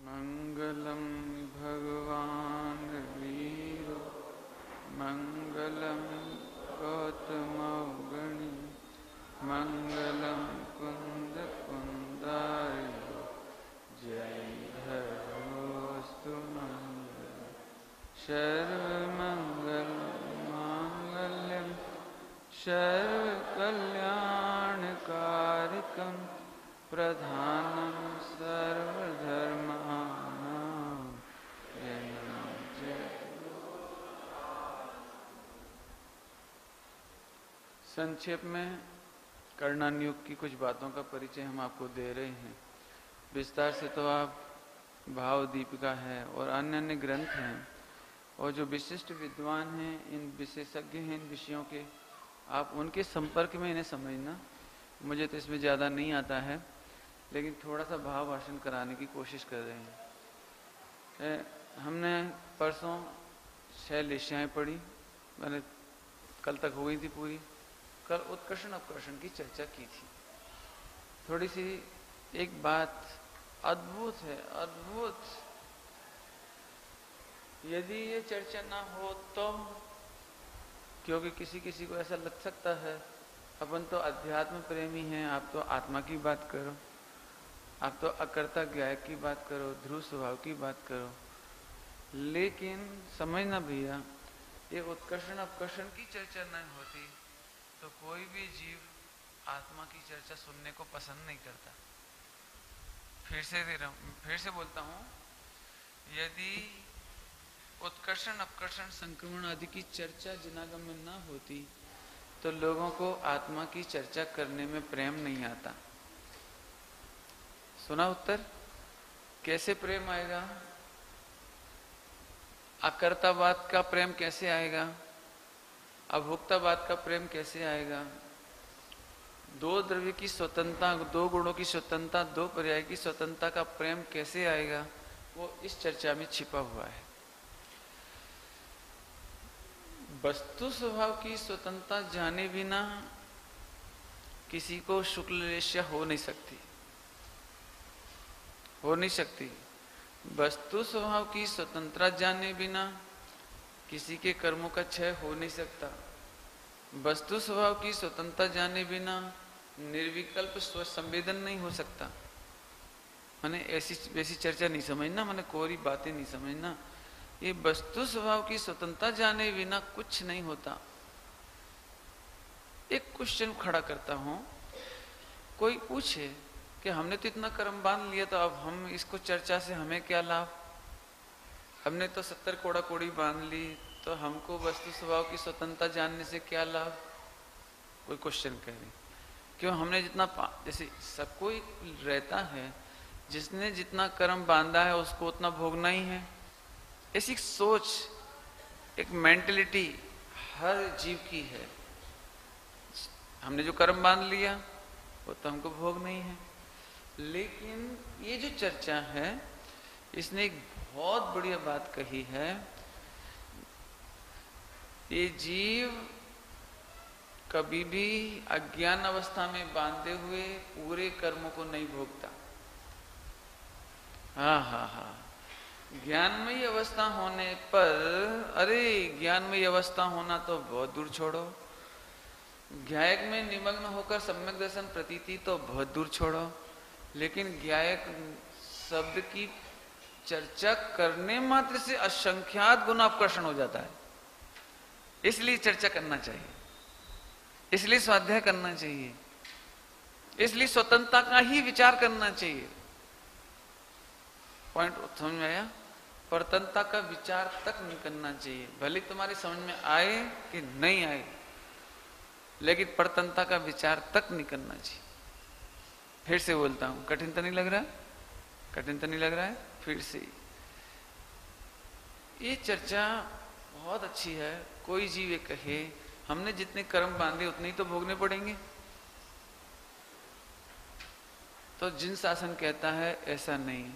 मंगलम भगवान वीरो मंगलम गौतमौगणी मंगलम कुंद कुंदारियो जय धर्मोस्तु मंगल सर्वमंगल मांगल्यम सर्वकल्याणकारिकं प्रधानं सर्वधर्माणां जय। संक्षेप में कर्णन युग की कुछ बातों का परिचय हम आपको दे रहे हैं। विस्तार से तो आप भाव दीपिका है और अन्य अन्य ग्रंथ हैं और जो विशिष्ट विद्वान हैं, इन विशेषज्ञ हैं इन विषयों के, आप उनके संपर्क में इन्हें समझना। मुझे तो इसमें ज़्यादा नहीं आता है, लेकिन थोड़ा सा भाव भाषण कराने की कोशिश कर रहे हैं। हमने परसों 6 लेशियाएँ पढ़ी, मैंने कल तक हो गई थी पूरी। कल उत्कर्षण अपकर्षण की चर्चा की थी। थोड़ी सी एक बात अद्भुत है, अद्भुत। यदि ये चर्चा ना हो तो, क्योंकि किसी किसी को ऐसा लग सकता है अपन तो अध्यात्म प्रेमी हैं, आप तो आत्मा की बात करो, आप तो अकर्ता ज्ञायक की बात करो, ध्रुव स्वभाव की बात करो। लेकिन समझना भैया, ये उत्कर्षण अपकर्षण की चर्चा नहीं होती तो कोई भी जीव आत्मा की चर्चा सुनने को पसंद नहीं करता। फिर से बोलता हूँ, यदि उत्कर्षण अपकर्षण संक्रमण आदि की चर्चा जनागम में ना होती तो लोगों को आत्मा की चर्चा करने में प्रेम नहीं आता। सुना उत्तर? कैसे प्रेम आएगा? अकर्तावाद का प्रेम कैसे आएगा? अभोक्तावाद का प्रेम कैसे आएगा? दो द्रव्य की स्वतंत्रता, दो गुणों की स्वतंत्रता, दो पर्याय की स्वतंत्रता का प्रेम कैसे आएगा? वो इस चर्चा में छिपा हुआ है। वस्तु स्वभाव की स्वतंत्रता जाने बिना किसी को शुक्ल लेश्या हो नहीं सकती, हो नहीं सकती। वस्तु स्वभाव की स्वतंत्रता जाने बिना किसी के कर्मों का क्षय हो नहीं सकता। वस्तु स्वभाव की स्वतंत्रता जाने बिना निर्विकल्प स्व संवेदन नहीं हो सकता। मैंने ऐसी वैसी चर्चा नहीं समझना, मैंने कोरी बातें नहीं समझना। ये वस्तु स्वभाव की स्वतंत्रता जाने बिना कुछ नहीं होता। एक क्वेश्चन खड़ा करता हूं, कोई पूछे कि हमने तो इतना कर्म बांध लिया, तो अब हम इसको चर्चा से हमें क्या लाभ? हमने तो 70 कोड़ा कोड़ी बांध ली, तो हमको वस्तु स्वभाव की स्वतंत्रता जानने से क्या लाभ? कोई क्वेश्चन करे। क्यों? हमने जितना जैसे सबको रहता है, जिसने जितना कर्म बांधा है उसको उतना भोगना ही है। ऐसी सोच, एक मेंटलिटी हर जीव की है। हमने जो कर्म बांध लिया वो तो हमको भोग नहीं है। लेकिन ये जो चर्चा है, इसने एक बहुत बढ़िया बात कही है। ये जीव कभी भी अज्ञान अवस्था में बांधे हुए पूरे कर्मों को नहीं भोगता। हाँ, ज्ञानमयी अवस्था होने पर, अरे ज्ञानमयी अवस्था होना तो बहुत दूर छोड़ो, ज्ञायक में निमग्न होकर सम्यक दर्शन प्रतीति तो बहुत दूर छोड़ो, लेकिन ज्ञायक शब्द की चर्चा करने मात्र से असंख्यात गुना अपकर्षण हो जाता है। इसलिए चर्चा करना चाहिए, इसलिए स्वाध्याय करना चाहिए, इसलिए स्वतंत्रता का ही विचार करना चाहिए। पॉइंट समझ में आया? परतंत्रता का विचार तक नहीं करना चाहिए, भले तुम्हारी समझ में आए कि नहीं आए, लेकिन परतंत्रता का विचार तक नहीं करना चाहिए। फिर से बोलता हूं, कठिन तो नहीं लग रहा है? कठिन तो नहीं लग रहा है? फिर से ये चर्चा बहुत अच्छी है। कोई जीव ये कहे हमने जितने कर्म बांधे उतने ही तो भोगने पड़ेंगे, तो जिन शासन कहता है ऐसा नहीं।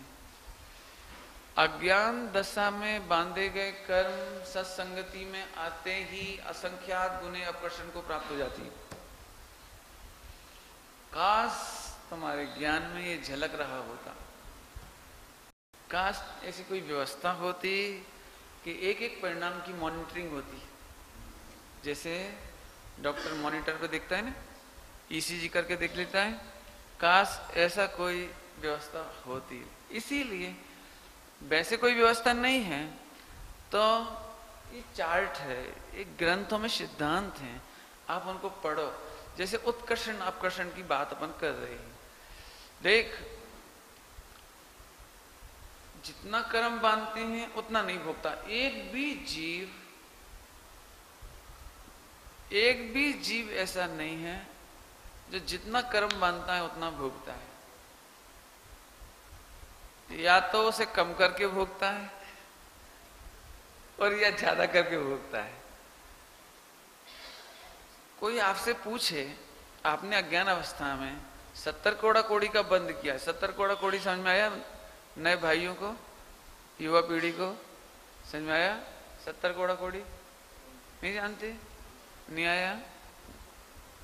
अज्ञान दशा में बांधे गए कर्म सत्संगति में आते ही असंख्यात गुने अपकर्षण को प्राप्त हो जाती है। काश तुम्हारे ज्ञान में ये झलक रहा होता। काश ऐसी कोई व्यवस्था होती कि एक एक परिणाम की मॉनिटरिंग होती। जैसे डॉक्टर मॉनिटर पे देखता है ना, ईसीजी करके देख लेता है, काश ऐसा कोई व्यवस्था होती। इसीलिए वैसे कोई व्यवस्था नहीं है तो ये चार्ट है, एक ग्रंथों में सिद्धांत हैं, आप उनको पढ़ो। जैसे उत्कर्षण अपकर्षण की बात अपन कर रहे हैं। देख, जितना कर्म बांधते हैं उतना नहीं भोगता। एक भी जीव ऐसा नहीं है जो जितना कर्म बांधता है उतना भोगता है। या तो उसे कम करके भोगता है और या ज्यादा करके भोगता है। कोई आपसे पूछे, आपने अज्ञान अवस्था में 70 कोड़ा कोड़ी का बंद किया। 70 कोड़ा कोड़ी समझ में आया? नए भाइयों को, युवा पीढ़ी को समझ में आया? 70 कोड़ा कोड़ी नहीं जानते? नहीं आया?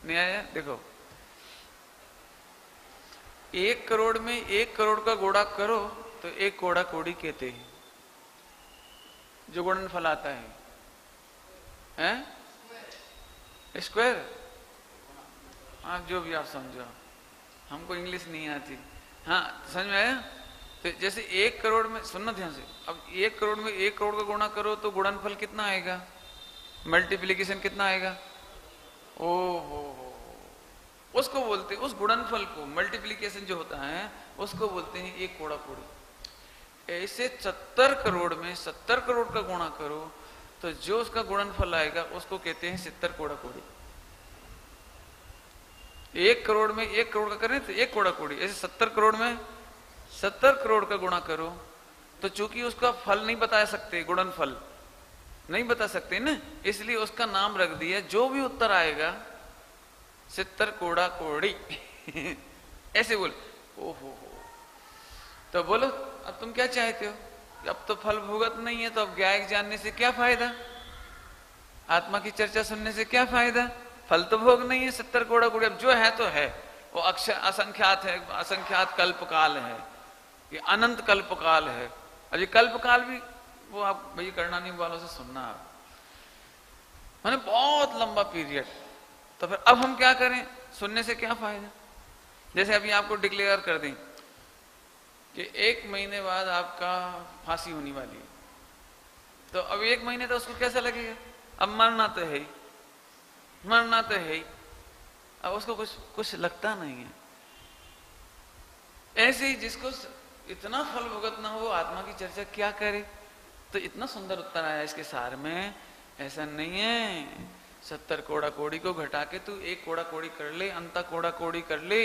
नहीं आया? देखो, 1 करोड़ में 1 करोड़ का गुणा करो तो 1 कोड़ा कोड़ी कहते हैं, जो गुणनफल आता है। स्क्वायर, हाँ जो भी आप समझो, हमको इंग्लिश नहीं आती। हाँ समझ में आया? तो जैसे 1 करोड़ में, सुनना ध्यान से, अब 1 करोड़ में 1 करोड़ का गुणा करो तो गुणनफल कितना आएगा? मल्टीप्लीकेशन कितना आएगा? हो, उसको बोलते हैं, उस गुणनफल को, मल्टीप्लीकेशन जो होता है उसको बोलते हैं 1 कोड़ा कोड़ी। ऐसे 70 करोड़ में 70 करोड़ का गुणा करो तो जो उसका गुणनफल आएगा उसको कहते हैं 70 कोड़ा कोड़ी। 1 करोड़ में 1 करोड़ का करें तो 1 कोड़ा कोड़ी। ऐसे 70 करोड़ में 70 करोड़ का गुणा करो तो चूंकि उसका फल नहीं बता सकते, गुणनफल नहीं बता सकते ना, इसलिए उसका नाम रख दिया, जो भी उत्तर आएगा 70 कोड़ा कोड़ी। ऐसे बोल। ओहो, तो बोलो अब तुम क्या चाहते हो? अब तो फल भुगत नहीं है तो अब ज्ञायक जानने से क्या फायदा? आत्मा की चर्चा सुनने से क्या फायदा? फल तो भोग नहीं है 70 कोड़ा कोड़ी। अब जो है तो है, वो अक्षय असंख्यात है, असंख्यात कल्पकाल है, ये अनंत कल्पकाल है। और ये कल्पकाल भी वो आप भाई करना नहीं वालों से सुनना, आप मैंने बहुत लंबा पीरियड। तो फिर अब हम क्या करें? सुनने से क्या फायदा? जैसे अभी आपको डिक्लेयर कर दें कि 1 महीने बाद आपका फांसी होने वाली है, तो अब 1 महीने तो उसको कैसा लगेगा? अब मरना तो है ही, मरना तो है ही, अब उसको कुछ लगता नहीं है। ऐसे ही जिसको इतना फल भुगतना हो वो आत्मा की चर्चा क्या करे? तो इतना सुंदर उत्तर आया इसके सार में। ऐसा नहीं है 70 कोड़ा कोड़ी को घटा के तू 1 कोड़ा कोड़ी कर ले, अंता कोड़ा कोड़ी कर ले,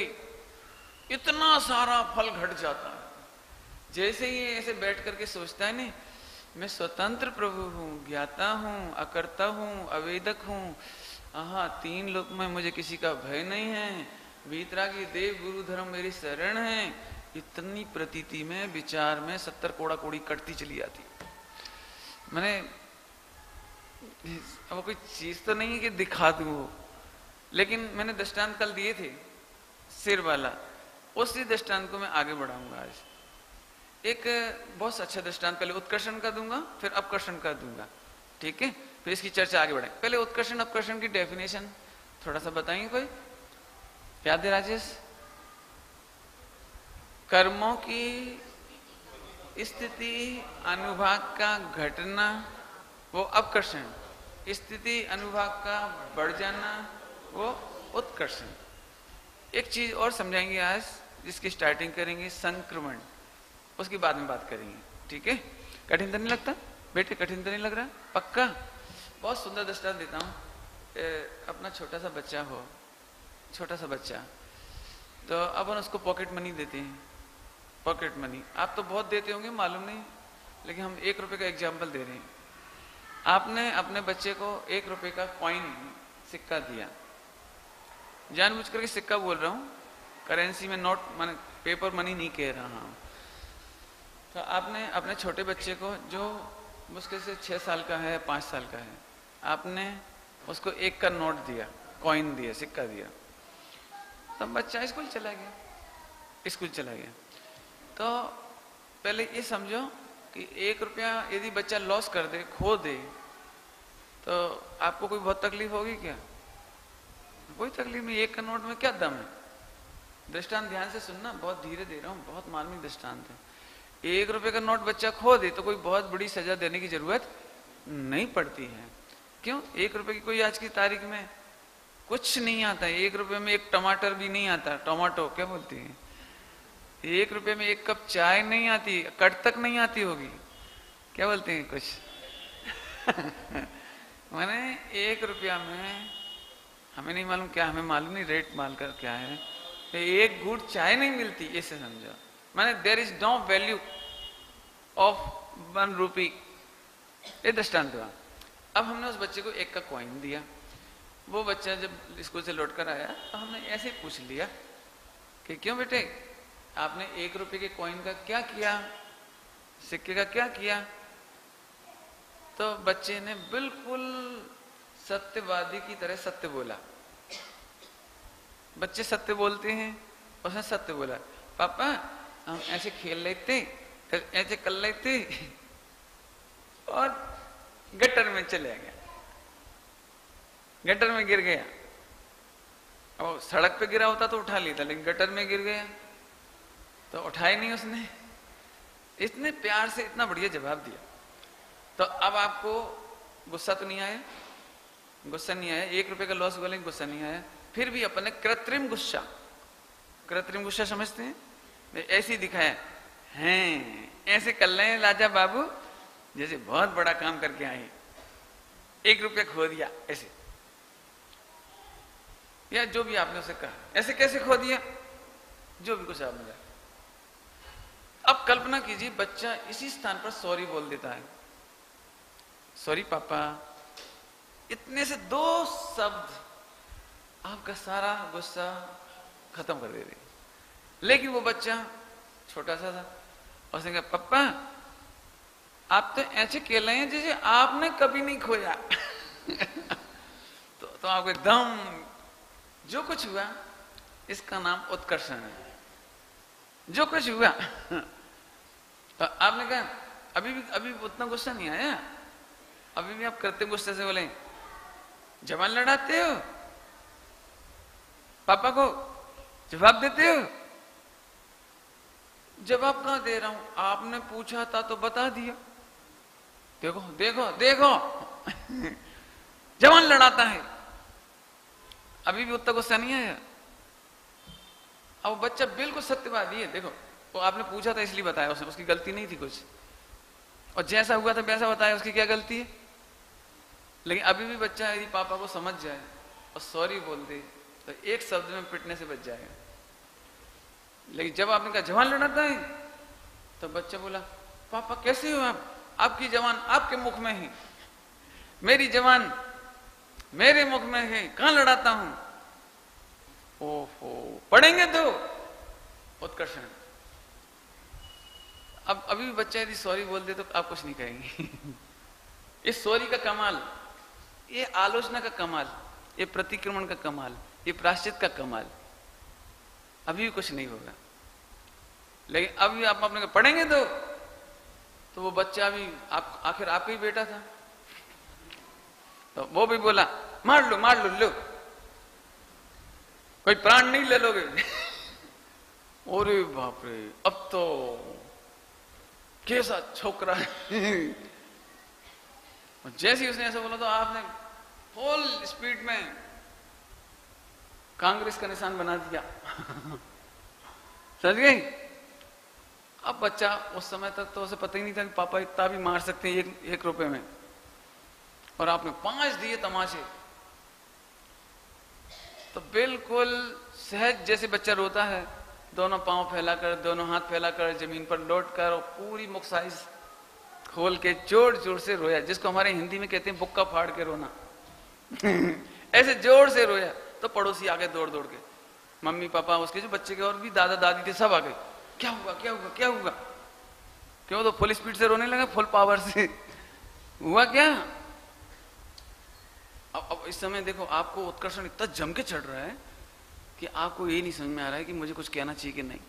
इतना सारा फल घट जाता है। जैसे ही ऐसे बैठ करके सोचता है नहीं, मैं स्वतंत्र प्रभु हूँ, ज्ञाता हूँ, अकर्ता हूँ, अवेदक हूँ, हाँ 3 लोक में मुझे किसी का भय नहीं है, वीतरागी देव गुरु धर्म मेरी शरण है। इतनी प्रतीति में, विचार में 70 कोड़ा कोड़ी कटती चली जाती। मैंने अब कोई चीज तो नहीं है कि दिखा दूं, लेकिन मैंने दृष्टांत कल दिए थे सिर वाला, उसी दृष्टांत को मैं आगे बढ़ाऊंगा आज। एक बहुत अच्छा दृष्टांत पहले उत्कर्षण का दूंगा, फिर अपकर्षण का दूंगा, ठीक है? फिर इसकी चर्चा आगे बढ़े। पहले उत्कर्षण अपकर्षण की डेफिनेशन थोड़ा सा बताएंगे कोई? याद है राजेश? कर्मों की स्थिति अनुभाग का घटना वो अपकर्षण, स्थिति अनुभाग का बढ़ जाना वो उत्कर्षण। एक चीज और समझाएंगे आज, जिसकी स्टार्टिंग करेंगे संक्रमण, उसकी बाद में बात करेंगे, ठीक है? कठिन तो नहीं लगता बेटे? कठिन तो नहीं लग रहा? पक्का? बहुत सुंदर दृष्टांत देता हूँ। अपना छोटा सा बच्चा हो, छोटा सा बच्चा, तो अपन उसको पॉकेट मनी देते हैं। पॉकेट मनी आप तो बहुत देते होंगे, मालूम नहीं, लेकिन हम 1 रुपए का एग्जाम्पल दे रहे हैं। आपने अपने बच्चे को 1 रुपए का कॉइन, सिक्का दिया, जानबूझ करके सिक्का बोल रहा हूँ, करेंसी में, नोट माने पेपर मनी नहीं कह रहा हूँ। तो आपने अपने छोटे बच्चे को, जो मुश्किल से 6 साल का है, 5 साल का है, आपने उसको 1 का नोट दिया, कॉइन दिया, सिक्का दिया। तब बच्चा स्कूल चला गया, स्कूल चला गया। तो पहले ये समझो कि 1 रुपया यदि बच्चा लॉस कर दे, खो दे, तो आपको कोई बहुत तकलीफ होगी क्या? कोई तकलीफ नहीं। 1 का नोट में क्या दम है? दृष्टांत ध्यान से सुनना, बहुत धीरे दे रहा हूँ, बहुत मार्मिक दृष्टांत है। 1 रुपये का नोट बच्चा खो दे तो कोई बहुत बड़ी सजा देने की जरूरत नहीं पड़ती है। क्यों? 1 रुपये की कोई आज की तारीख में कुछ नहीं आता है। 1 रुपये में एक टमाटर भी नहीं आता, टमाटो क्या बोलती है। 1 रुपये में 1 कप चाय नहीं आती, कट तक नहीं आती होगी, क्या बोलते हैं कुछ मैंने 1 रुपया में हमें नहीं मालूम क्या, हमें मालूम नहीं रेट माल कर क्या है, 1 घूंट चाय नहीं मिलती, इसे समझो। माने there is no value of 1 rupee. ये दृष्टांत हुआ। अब हमने उस बच्चे को 1 का कॉइन दिया। वो बच्चा जब स्कूल से लौट कर आया तो हमने ऐसे ही पूछ लिया कि क्यों बेटे, आपने 1 रुपये के कॉइन का क्या किया, सिक्के का क्या किया? तो बच्चे ने बिल्कुल सत्यवादी की तरह सत्य बोला। बच्चे सत्य बोलते हैं, उसने सत्य बोला, पापा हम ऐसे खेल लेते, फिर ऐसे कर लेते, और गटर में चले गया, गटर में गिर गया। और सड़क पे गिरा होता तो उठा लेता, लेकिन गटर में गिर गया तो उठाया नहीं उसने। इतने प्यार से इतना बढ़िया जवाब दिया। तो अब आपको गुस्सा तो नहीं आया? गुस्सा नहीं आया। 1 रुपये का लॉस हुआ लेकिन गुस्सा नहीं आया। फिर भी अपने कृत्रिम गुस्सा, कृत्रिम गुस्सा समझते हैं, ऐसे ही दिखाया, हैं ऐसे कर ले राजा बाबू जैसे बहुत बड़ा काम करके आए, 1 रुपया खो दिया ऐसे, या जो भी आपने उसे कहा। ऐसे कैसे खो दिया? जो भी कुछ आपने कहा। अब कल्पना कीजिए बच्चा इसी स्थान पर सॉरी बोल देता है, सॉरी पापा। इतने से 2 शब्द आपका सारा गुस्सा खत्म कर देते। लेकिन वो बच्चा छोटा सा था, उसने कहा पापा आप तो ऐसे खेल रहे हैं जैसे आपने कभी नहीं खोया तो आपको एकदम, जो कुछ हुआ इसका नाम उत्कर्षण है। जो कुछ हुआ तो आपने कहा अभी उतना गुस्सा नहीं आया, अभी भी आप कृत्रिम गुस्से से बोले, जवान लड़ाते हो, पापा को जवाब देते हो। जवाब कहां दे रहा हूं, आपने पूछा था तो बता दिया। देखो देखो देखो जवान लड़ाता है, अभी भी उतना गुस्सा नहीं आया। अब बच्चा बिल्कुल सत्यवादी है। देखो वो आपने पूछा था इसलिए बताया उसने, उसकी गलती नहीं थी कुछ, और जैसा हुआ था वैसा बताया, उसकी क्या गलती है। लेकिन अभी भी बच्चा यदि पापा को समझ जाए और सॉरी बोल दे तो 1 शब्द में पिटने से बच जाएगा। लेकिन जब आपने कहा जवान लड़ाता है तो बच्चा बोला पापा कैसे हो आप, आपकी जवान आपके मुख में है, मेरी जवान मेरे मुख में है, कहां लड़ाता हूं। ओहो, पढ़ेंगे तो उत्कर्षण। अब अभी भी बच्चा यदि सॉरी बोल दे तो आप कुछ नहीं कहेंगे इस सॉरी का कमाल, ये आलोचना का कमाल, ये प्रतिक्रमण का कमाल, ये प्रायश्चित का कमाल, अभी भी कुछ नहीं होगा। लेकिन अभी आप अपने पढ़ेंगे तो वो बच्चा भी आखिर आपका ही बेटा था, तो वो भी बोला मार लो लो, कोई प्राण नहीं ले लोगे अरे बाप रे, अब तो कैसा छोकरा है जैसे ही उसने ऐसा बोला तो आपने फुल स्पीड में कांग्रेस का निशान बना दिया समझ गए। अब बच्चा उस समय तक तो उसे पता ही नहीं था कि पापा इतना भी मार सकते हैं 1 रुपए में, और आपने 5 दिए तमाचे। तो बिल्कुल सहज जैसे बच्चा रोता है, दोनों पांव फैलाकर, दोनों हाथ फैलाकर, जमीन पर लौट कर, और पूरी मुख साइज खोल के जोर जोर से रोया, जिसको हमारे हिंदी में कहते हैं बुक्का फाड़ के रोना ऐसे जोर से रोया। तो पड़ोसी आ गए दौड़ दौड़ के, मम्मी पापा उसके जो बच्चे के और भी दादा दादी थे सब आ गए, क्या हुआ क्या हुआ क्या हुआ, क्यों? तो फुल स्पीड से रोने लगा, फुल पावर से हुआ क्या। अब इस समय देखो आपको उत्कर्षण इतना जम के चढ़ रहा है कि आपको ये नहीं समझ में आ रहा है कि मुझे कुछ कहना चाहिए कि नहीं।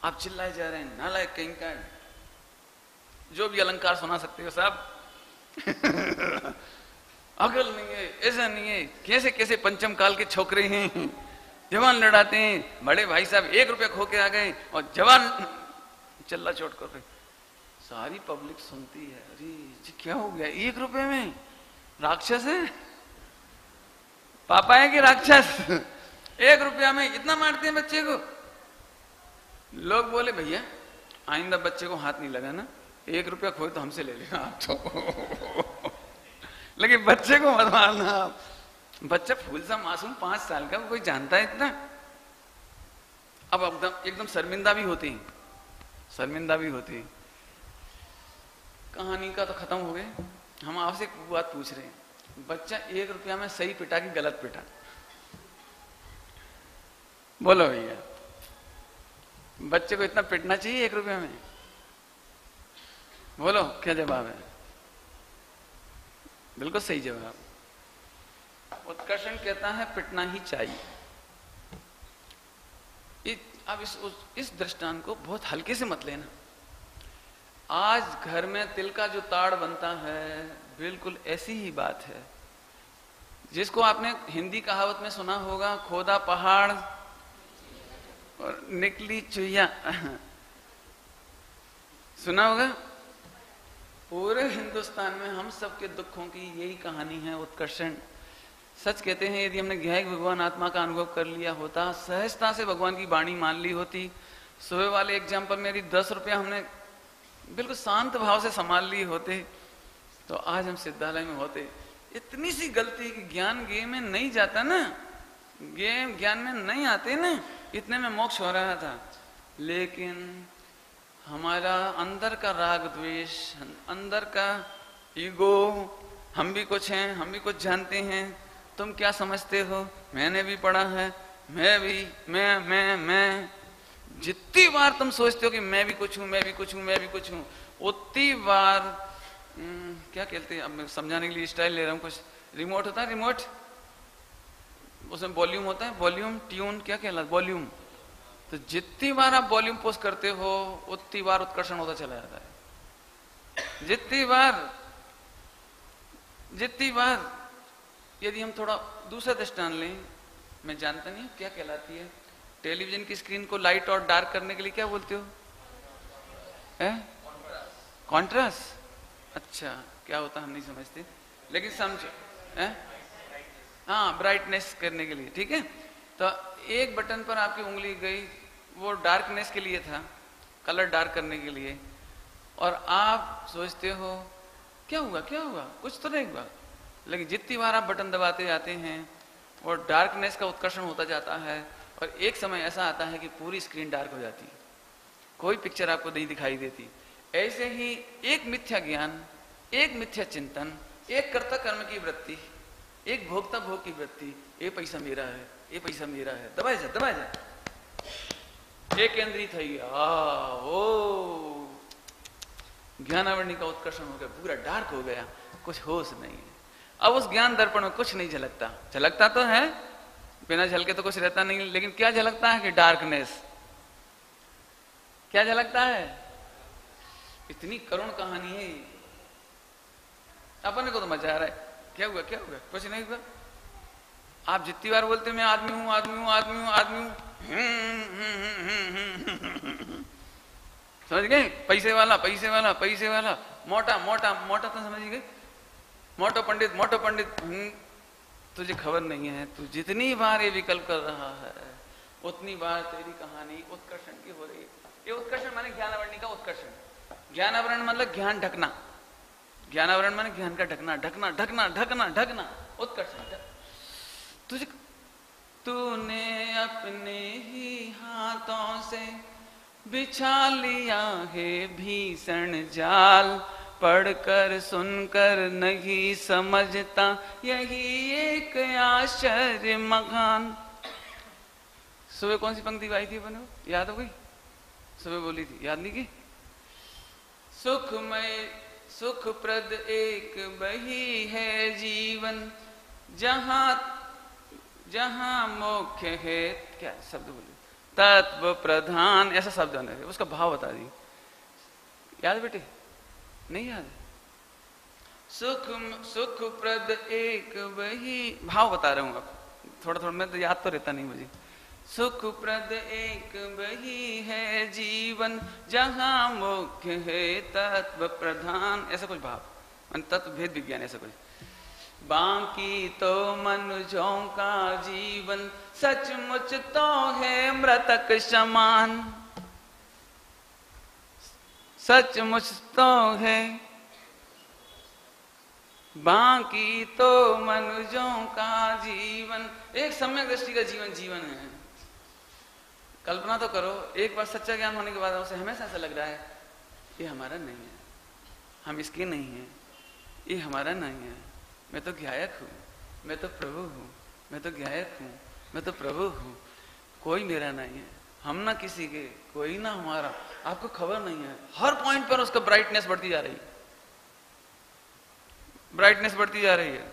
आप चिल्लाए जा रहे हैं, नालायक कहीं का, जो भी अलंकार सुना सकते हो साहब। अकल नहीं है, ऐसा नहीं है, कैसे कैसे पंचम काल के छोकरे हैं, जवान लड़ाते हैं। बड़े भाई साहब 1 रुपया खो के आ गए और जवान चल्ला चोट कर रहे। सारी पब्लिक सुनती है, अरे जी क्या हो गया, 1 रुपये में राक्षस है, पापा है कि राक्षस? 1 रुपया में इतना मारते हैं बच्चे को। लोग बोले भैया आइंदा बच्चे को हाथ नहीं लगाना, 1 रुपया खोए तो हमसे ले लेना आप तो। लेकिन बच्चे को मत मारना। बच्चा फूल सा मासूम 5 साल का, कोई जानता है इतना? अब एकदम शर्मिंदा भी होती, शर्मिंदा भी होती। कहानी का तो खत्म हो गए। हम आपसे एक बात पूछ रहे हैं, बच्चा 1 रुपया में सही पिटा कि गलत पिटा? बोलो भैया, बच्चे को इतना पिटना चाहिए 1 रुपये में? बोलो क्या जवाब है? बिल्कुल सही जवाब। उत्कर्षण कहता है पिटना ही चाहिए। अब इस दृष्टांत को बहुत हल्के से मत लेना। आज घर में तिल का जो ताड़ बनता है, बिल्कुल ऐसी ही बात है जिसको आपने हिंदी कहावत में सुना होगा, खोदा पहाड़ और निकली चुईया। सुना होगा। पूरे हिंदुस्तान में हम सबके दुखों की यही कहानी है, उत्कर्षण। सच कहते हैं, यदि हमने गहन भगवान आत्मा का अनुभव कर लिया होता, सहजता से भगवान की वाणी मान ली होती, सुबह वाले एग्जाम्पल में यदि 10 रुपया हमने बिल्कुल शांत भाव से संभाल लिए होते, तो आज हम सिद्धालय में होते। इतनी सी गलती कि ज्ञान गे में नहीं जाता ना, ज्ञान में नहीं आते ना, इतने में मोक्ष हो रहा था। लेकिन हमारा अंदर का राग द्वेष, अंदर का ईगो, हम भी कुछ हैं, हम भी कुछ जानते हैं, तुम क्या समझते हो, मैंने भी पढ़ा है, मैं भी, मैं जितनी बार तुम सोचते हो कि मैं भी कुछ हूं, मैं भी कुछ हूं, मैं भी कुछ हूं, उतनी बार क्या कहते हैं, अब मैं समझाने के लिए स्टाइल ले रहा हूं। कुछ रिमोट होता है, रिमोट, उसमें वॉल्यूम होता है, वॉल्यूम, ट्यून, क्या कहलाता है, वॉल्यूम। तो जितनी बार आप वॉल्यूम पुश करते हो उतनी बार उत्कर्षण होता चला जाता है। जितनी बार यदि हम थोड़ा दूसरा दृष्टांत लें, मैं जानता नहीं क्या कहलाती है, टेलीविजन की स्क्रीन को लाइट और डार्क करने के लिए क्या बोलते हो? कॉन्ट्रास्ट। अच्छा, क्या होता हम नहीं समझते, लेकिन समझो। हाँ, ब्राइटनेस करने के लिए, ठीक है। तो एक बटन पर आपकी उंगली गई, वो डार्कनेस के लिए था, कलर डार्क करने के लिए, और आप सोचते हो क्या हुआ, कुछ तो नहीं हुआ। लेकिन जितनी बार आप बटन दबाते जाते हैं, वो डार्कनेस का उत्कर्षण होता जाता है, और एक समय ऐसा आता है कि पूरी स्क्रीन डार्क हो जाती है, कोई पिक्चर आपको नहीं दिखाई देती। ऐसे ही एक मिथ्या ज्ञान, एक मिथ्या चिंतन, एक कर्ता कर्म की वृत्ति, एक भोक्ता भोग की वृत्ति, ये पैसा मेरा है, ये पैसा मेरा है, दबाए जा, एक केंद्रित થઈ ગયા, ओ ज्ञानावरणी का उत्कर्षण हो गया, पूरा डार्क हो गया, कुछ होश नहीं है। अब उस ज्ञान दर्पण में कुछ नहीं झलकता तो है, बिना झलके तो कुछ रहता नहीं, लेकिन क्या झलकता है कि डार्कनेस। क्या झलकता है? इतनी करुण कहानी है। अपने को तो मजा आ रहा है, क्या हुआ, कुछ नहीं हुआ। आप जितनी बार बोलते मैं आदमी हूं, समझ गए? पैसे वाला, मोटा तो समझ गए, मोटो पंडित। तुझे खबर नहीं है, तू जितनी बार ये विकल्प कर रहा है, उतनी बार तेरी कहानी उत्कर्षण की हो रही है। ये उत्कर्षण माने ज्ञानावरणी का उत्कर्षण। ज्ञानावरण मतलब ज्ञान ढकना, ज्ञानावरण माने ज्ञान का ढकना, उत्कर्षण। तुझे, तूने अपने ही हाथों से बिछा लिया है भीषण जाल, पढ़कर सुनकर नहीं समझता यही एक आश्चर्य महान। सुबह कौन सी पंक्ति गाई थी अपने को, याद हो गई? सुबह बोली थी, याद नहीं की? सुखमय सुखप्रद एक वही है जीवन, जहां मोक्ष है, क्या शब्द बोले, तत्व प्रधान, ऐसा शब्द है, उसका भाव बता दी। याद बेटे? नहीं याद है? सुख सुख प्रद एक वही, भाव बता रहा हूं अब, थोड़ा थोड़ा, मैं तो याद तो रहता नहीं मुझे। सुख प्रद एक वही है जीवन, जहां मुख्य है तत्व प्रधान, ऐसा कुछ भाव, तत्व भेद विज्ञान ऐसा कुछ। बाकी तो मनुजों का जीवन सचमुच तो है मृतक समान, सचमुच तो है, बाकी तो मनुजों का जीवन एक सम्यक दृष्टि का जीवन जीवन है। कल्पना तो करो, एक बार सच्चा ज्ञान होने के बाद उसे हमेशा ऐसा लग रहा है ये हमारा नहीं है, हम इसके नहीं है, ये हमारा नहीं है, मैं तो गायक हूं, मैं तो प्रभु हूं, मैं तो गायक हूं, मैं तो प्रभु हूं, कोई मेरा नहीं है, हम ना किसी के, कोई ना हमारा। आपको खबर नहीं है, हर पॉइंट पर उसका ब्राइटनेस बढ़ती जा रही है, ब्राइटनेस बढ़ती जा रही है,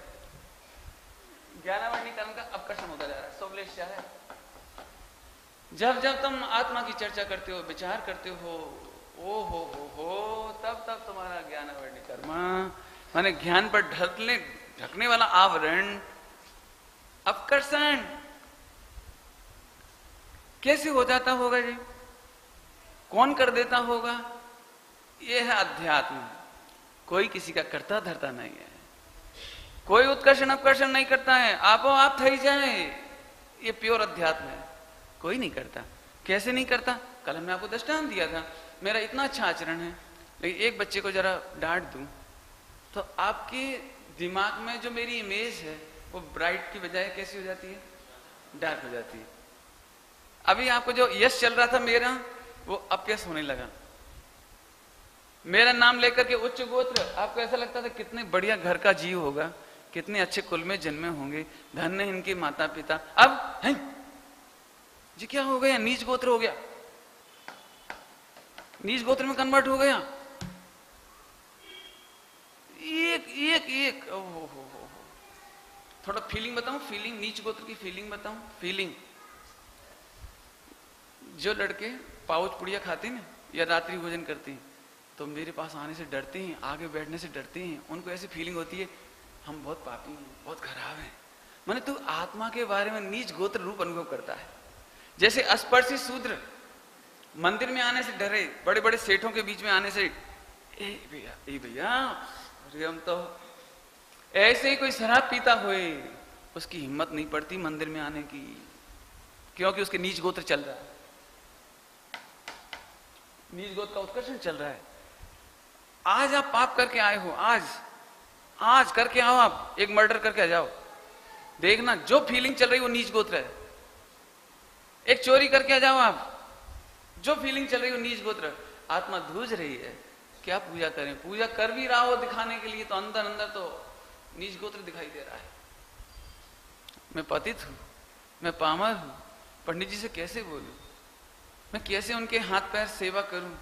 ज्ञानावरणी कर्म का अपकर्षण होता जा रहा है, सोवलेश क्या है। जब जब तुम आत्मा की चर्चा करते हो, विचार करते हो, ओ हो, तब तब तुम्हारा ज्ञानावरणी कर्म माने ज्ञान पर ढकने वाला आवरण, अपकर्षण कैसे हो जाता होगा जी? कौन कर देता होगा? यह है अध्यात्म। कोई किसी का करता धरता नहीं है, कोई उत्कर्षण अपकर्षण नहीं करता है, आपो आप थई जाए, ये प्योर अध्यात्म है, कोई नहीं करता। कैसे नहीं करता? कल हमने आपको दृष्टांत दिया था, मेरा इतना अच्छा आचरण है, लेकिन एक बच्चे को जरा डांट दूं तो आपके दिमाग में जो मेरी इमेज है वो ब्राइट की बजाय कैसी हो जाती है? डार्क हो जाती है। अभी आपको जो यश चल रहा था मेरा, वो अपयश होने लगा। मेरा नाम लेकर के उच्च गोत्र, आपको ऐसा लगता था कितने बढ़िया घर का जीव होगा, कितने अच्छे कुल में जन्मे होंगे, धन्य इनके माता पिता। अब हैं जी क्या हो गया? नीच गोत्र हो गया, नीच गोत्र में कन्वर्ट हो गया। एक हो। थोड़ा फीलिंग बताऊं, फीलिंग, नीच गोत्र की फीलिंग बताऊं, फीलिंग। जो लड़के पाउच पुड़िया खाते हैं या रात्रि भोजन करते हैं तो मेरे पास आने से डरते हैं, आगे बैठने से डरते हैं, उनको ऐसी फीलिंग होती है हम बहुत पापी हैं, बहुत खराब हैं। माने तू आत्मा के बारे में नीच गोत्र रूप अनुभव करता है। जैसे अस्पर्शी शूद्र मंदिर में आने से डरे, बड़े बड़े सेठों के बीच में आने से ए भैया अरे हम तो, ऐसे ही कोई शराब पीता हुए उसकी हिम्मत नहीं पड़ती मंदिर में आने की, क्योंकि उसके नीच गोत्र चल रहा है, नीच गोत्र का उत्कर्षण चल रहा है। आज आप पाप करके आए हो, आज करके आओ, आप एक मर्डर करके आ जाओ, देखना जो फीलिंग चल रही है वो नीच गोत्र है। एक चोरी करके आ जाओ आप, जो फीलिंग चल रही है वो नीच गोत्र। आत्मा धूज रही है, क्या पूजा करें? पूजा कर भी रहा हो दिखाने के लिए तो अंदर अंदर तो नीच गोत्र दिखाई दे रहा है। मैं पतित हूं, मैं पामर हूं, पंडित जी से कैसे बोलूं, मैं कैसे उनके हाथ पैर सेवा करूं,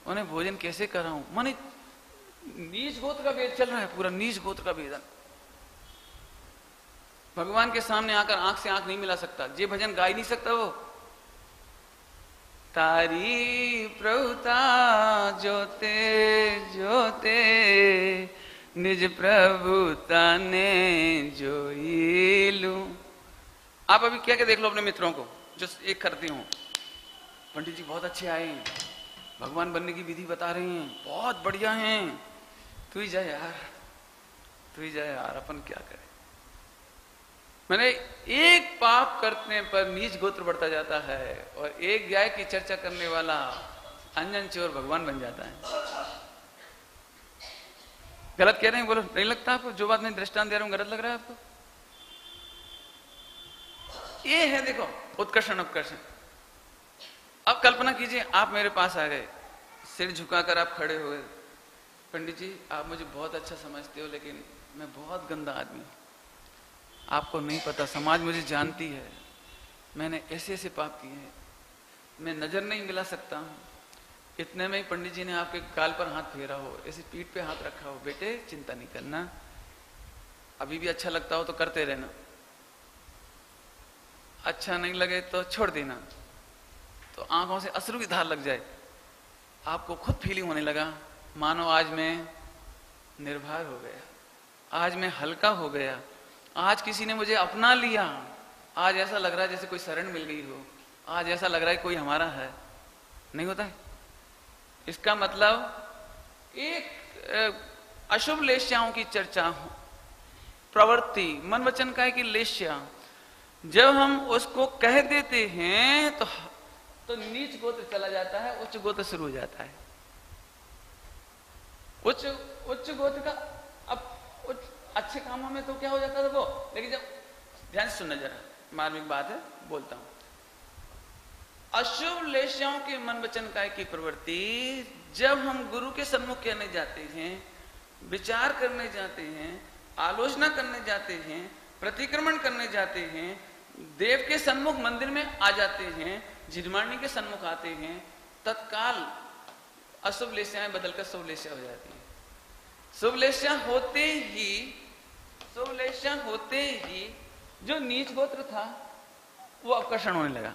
उन्हें भोजन कैसे कराऊं? माने नीच गोत्र का भेद चल रहा है, पूरा नीच गोत्र का भेदन। भगवान के सामने आकर आंख से आंख नहीं मिला सकता, जे भजन गा ही नहीं सकता वो। तारी प्रभुता जोते जोते निज प्रभुता ने जोई लूं। आप अभी क्या क्या देख लो अपने मित्रों को जो एक करते हो, पंडित जी बहुत अच्छे आए हैं, भगवान बनने की विधि बता रहे हैं, बहुत बढ़िया हैं, तू ही जा यार, तू ही जा यार, अपन क्या करें? मैंने एक पाप करने पर नीच गोत्र बढ़ता जाता है और एक गाय की चर्चा करने वाला अंजन चोर भगवान बन जाता है। गलत कह रहे हैं? बोलो, नहीं लगता आपको? जो बात मैं दृष्टांत दे रहा हूं गलत लग रहा है आपको? ये है देखो उत्कर्षण अपकर्षण। अब कल्पना कीजिए आप मेरे पास आ गए, सिर झुकाकर आप खड़े हुए, पंडित जी आप मुझे बहुत अच्छा समझते हो लेकिन मैं बहुत गंदा आदमी हूं, आपको नहीं पता, समाज मुझे जानती है, मैंने ऐसे ऐसे पाप किए हैं, मैं नजर नहीं मिला सकता हूं। इतने में ही पंडित जी ने आपके गाल पर हाथ फेरा हो, ऐसे पीठ पे हाथ रखा हो, बेटे चिंता नहीं करना, अभी भी अच्छा लगता हो तो करते रहना, अच्छा नहीं लगे तो छोड़ देना। तो आंखों से अश्रु की धार लग जाए, आपको खुद फीलिंग होने लगा मानो आज मैं निर्भर हो गया, आज मैं हल्का हो गया, आज किसी ने मुझे अपना लिया, आज ऐसा लग रहा है जैसे कोई शरण मिल गई हो, आज ऐसा लग रहा है कोई हमारा है। नहीं होता है? इसका मतलब एक अशुभ लेश्याओं की चर्चा, प्रवृत्ति, मन वचन का है कि लेश्या, जब हम उसको कह देते हैं तो नीच गोत्र चला जाता है, उच्च गोत्र शुरू हो जाता है। उच्च गोत्र का अब अच्छे कामों में तो क्या हो जाता था वो, लेकिन जब ध्यान से सुनना जरा, मार्मिक बात है, बोलता हूं। अशुभ लेश्याओं के मन वचन काय की प्रवृत्ति, जब हम गुरु के सम्मुख कहने जाते हैं, विचार करने जाते हैं, आलोचना करने जाते हैं, प्रतिक्रमण करने जाते हैं, देव के सन्मुख मंदिर में आ जाते हैं, झिरमाणी के सन्मुख आते हैं, तत्काल अशुभ लेश्याएं बदलकर शुभ लेश्या हो जाती है। शुभ लेश्या होते ही जो नीच गोत्र था वो आकर्षण होने लगा,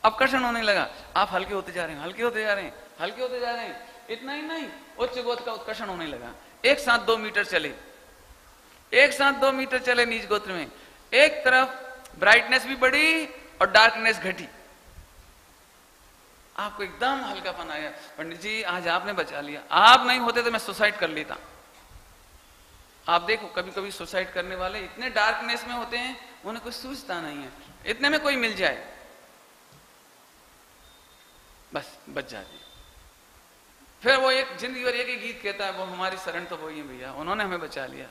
आकर्षण होने लगा। आप हल्के होते जा रहे हैं, हल्के होते जा रहे हैं, हल्के होते जा रहे हैं। इतना ही नहीं, उच्च गोत्र का उत्कर्षण होने लगा। एक साथ 2 मीटर चले, एक साथ 2 मीटर चले नीच गोत्र में। एक तरफ ब्राइटनेस भी बढ़ी और डार्कनेस घटी। आपको एकदम हल्कापन आया, पंडित जी आज आपने बचा लिया, आप नहीं होते तो मैं सुसाइड कर लेता। आप देखो कभी कभी सुसाइड करने वाले इतने डार्कनेस में होते हैं, उन्हें कुछ सूझता नहीं है, इतने में कोई मिल जाए बस बच जाते। फिर वो एक जिंदगी भर एक ही गीत कहता है, वो हमारी शरण तो वही है भैया, उन्होंने हमें बचा लिया।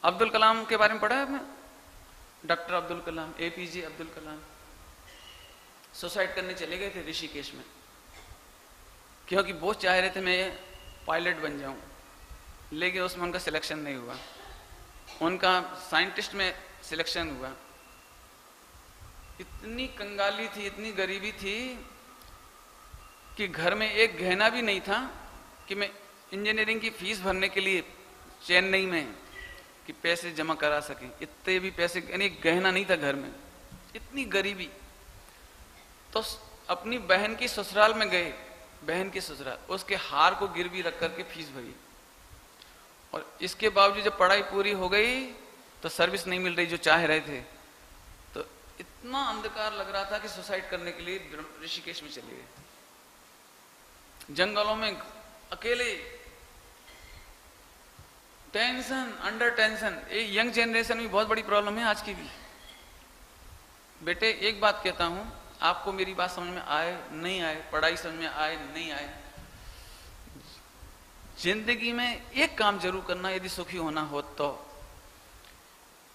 अब्दुल कलाम के बारे में पढ़ा है आपने? Doctor Abdul Kalam, APJ Abdul Kalam suicide करने चले गए थे ऋषिकेश में, क्योंकि वो चाह रहे थे मैं पायलट बन जाऊं, लेकिन उसमें उनका सिलेक्शन नहीं हुआ। उनका साइंटिस्ट में सिलेक्शन हुआ। इतनी कंगाली थी, इतनी गरीबी थी कि घर में एक गहना भी नहीं था कि मैं इंजीनियरिंग की फीस भरने के लिए चेन्नई में कि पैसे जमा करा सके। इतने भी पैसे, यानी गहना नहीं था घर में, इतनी गरीबी। तो अपनी बहन की ससुराल में गए, बहन की ससुराल, उसके हार को गिरवी रख करके फीस भरी। और इसके बावजूद जब पढ़ाई पूरी हो गई तो सर्विस नहीं मिल रही जो चाह रहे थे, तो इतना अंधकार लग रहा था कि सुसाइड करने के लिए ऋषिकेश में चले गए। जंगलों में अकेले, टेंशन, अंडर टेंशन। ये यंग जनरेशन में बहुत बड़ी प्रॉब्लम है आज की भी। बेटे एक बात कहता हूं, आपको मेरी बात समझ में आए नहीं आए, पढ़ाई समझ में आए नहीं आए, जिंदगी में एक काम जरूर करना, यदि सुखी होना हो तो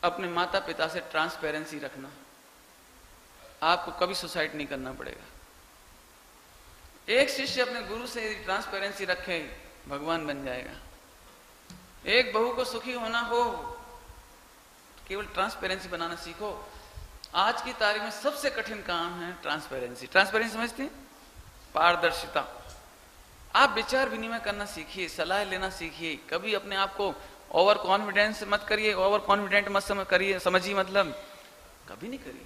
अपने माता पिता से ट्रांसपेरेंसी रखना। आपको कभी सुसाइड नहीं करना पड़ेगा। एक शिष्य अपने गुरु से यदि ट्रांसपेरेंसी रखे, भगवान बन जाएगा। एक बहू को सुखी होना हो, केवल ट्रांसपेरेंसी बनाना सीखो। आज की तारीख में सबसे कठिन काम है ट्रांसपेरेंसी। ट्रांसपेरेंसी समझते हैं? पारदर्शिता। आप विचार विनिमय करना सीखिए, सलाह लेना सीखिए। कभी अपने आप को ओवर कॉन्फिडेंस मत करिए, ओवर कॉन्फिडेंट मत करिए, समझिए, मतलब कभी नहीं करिए।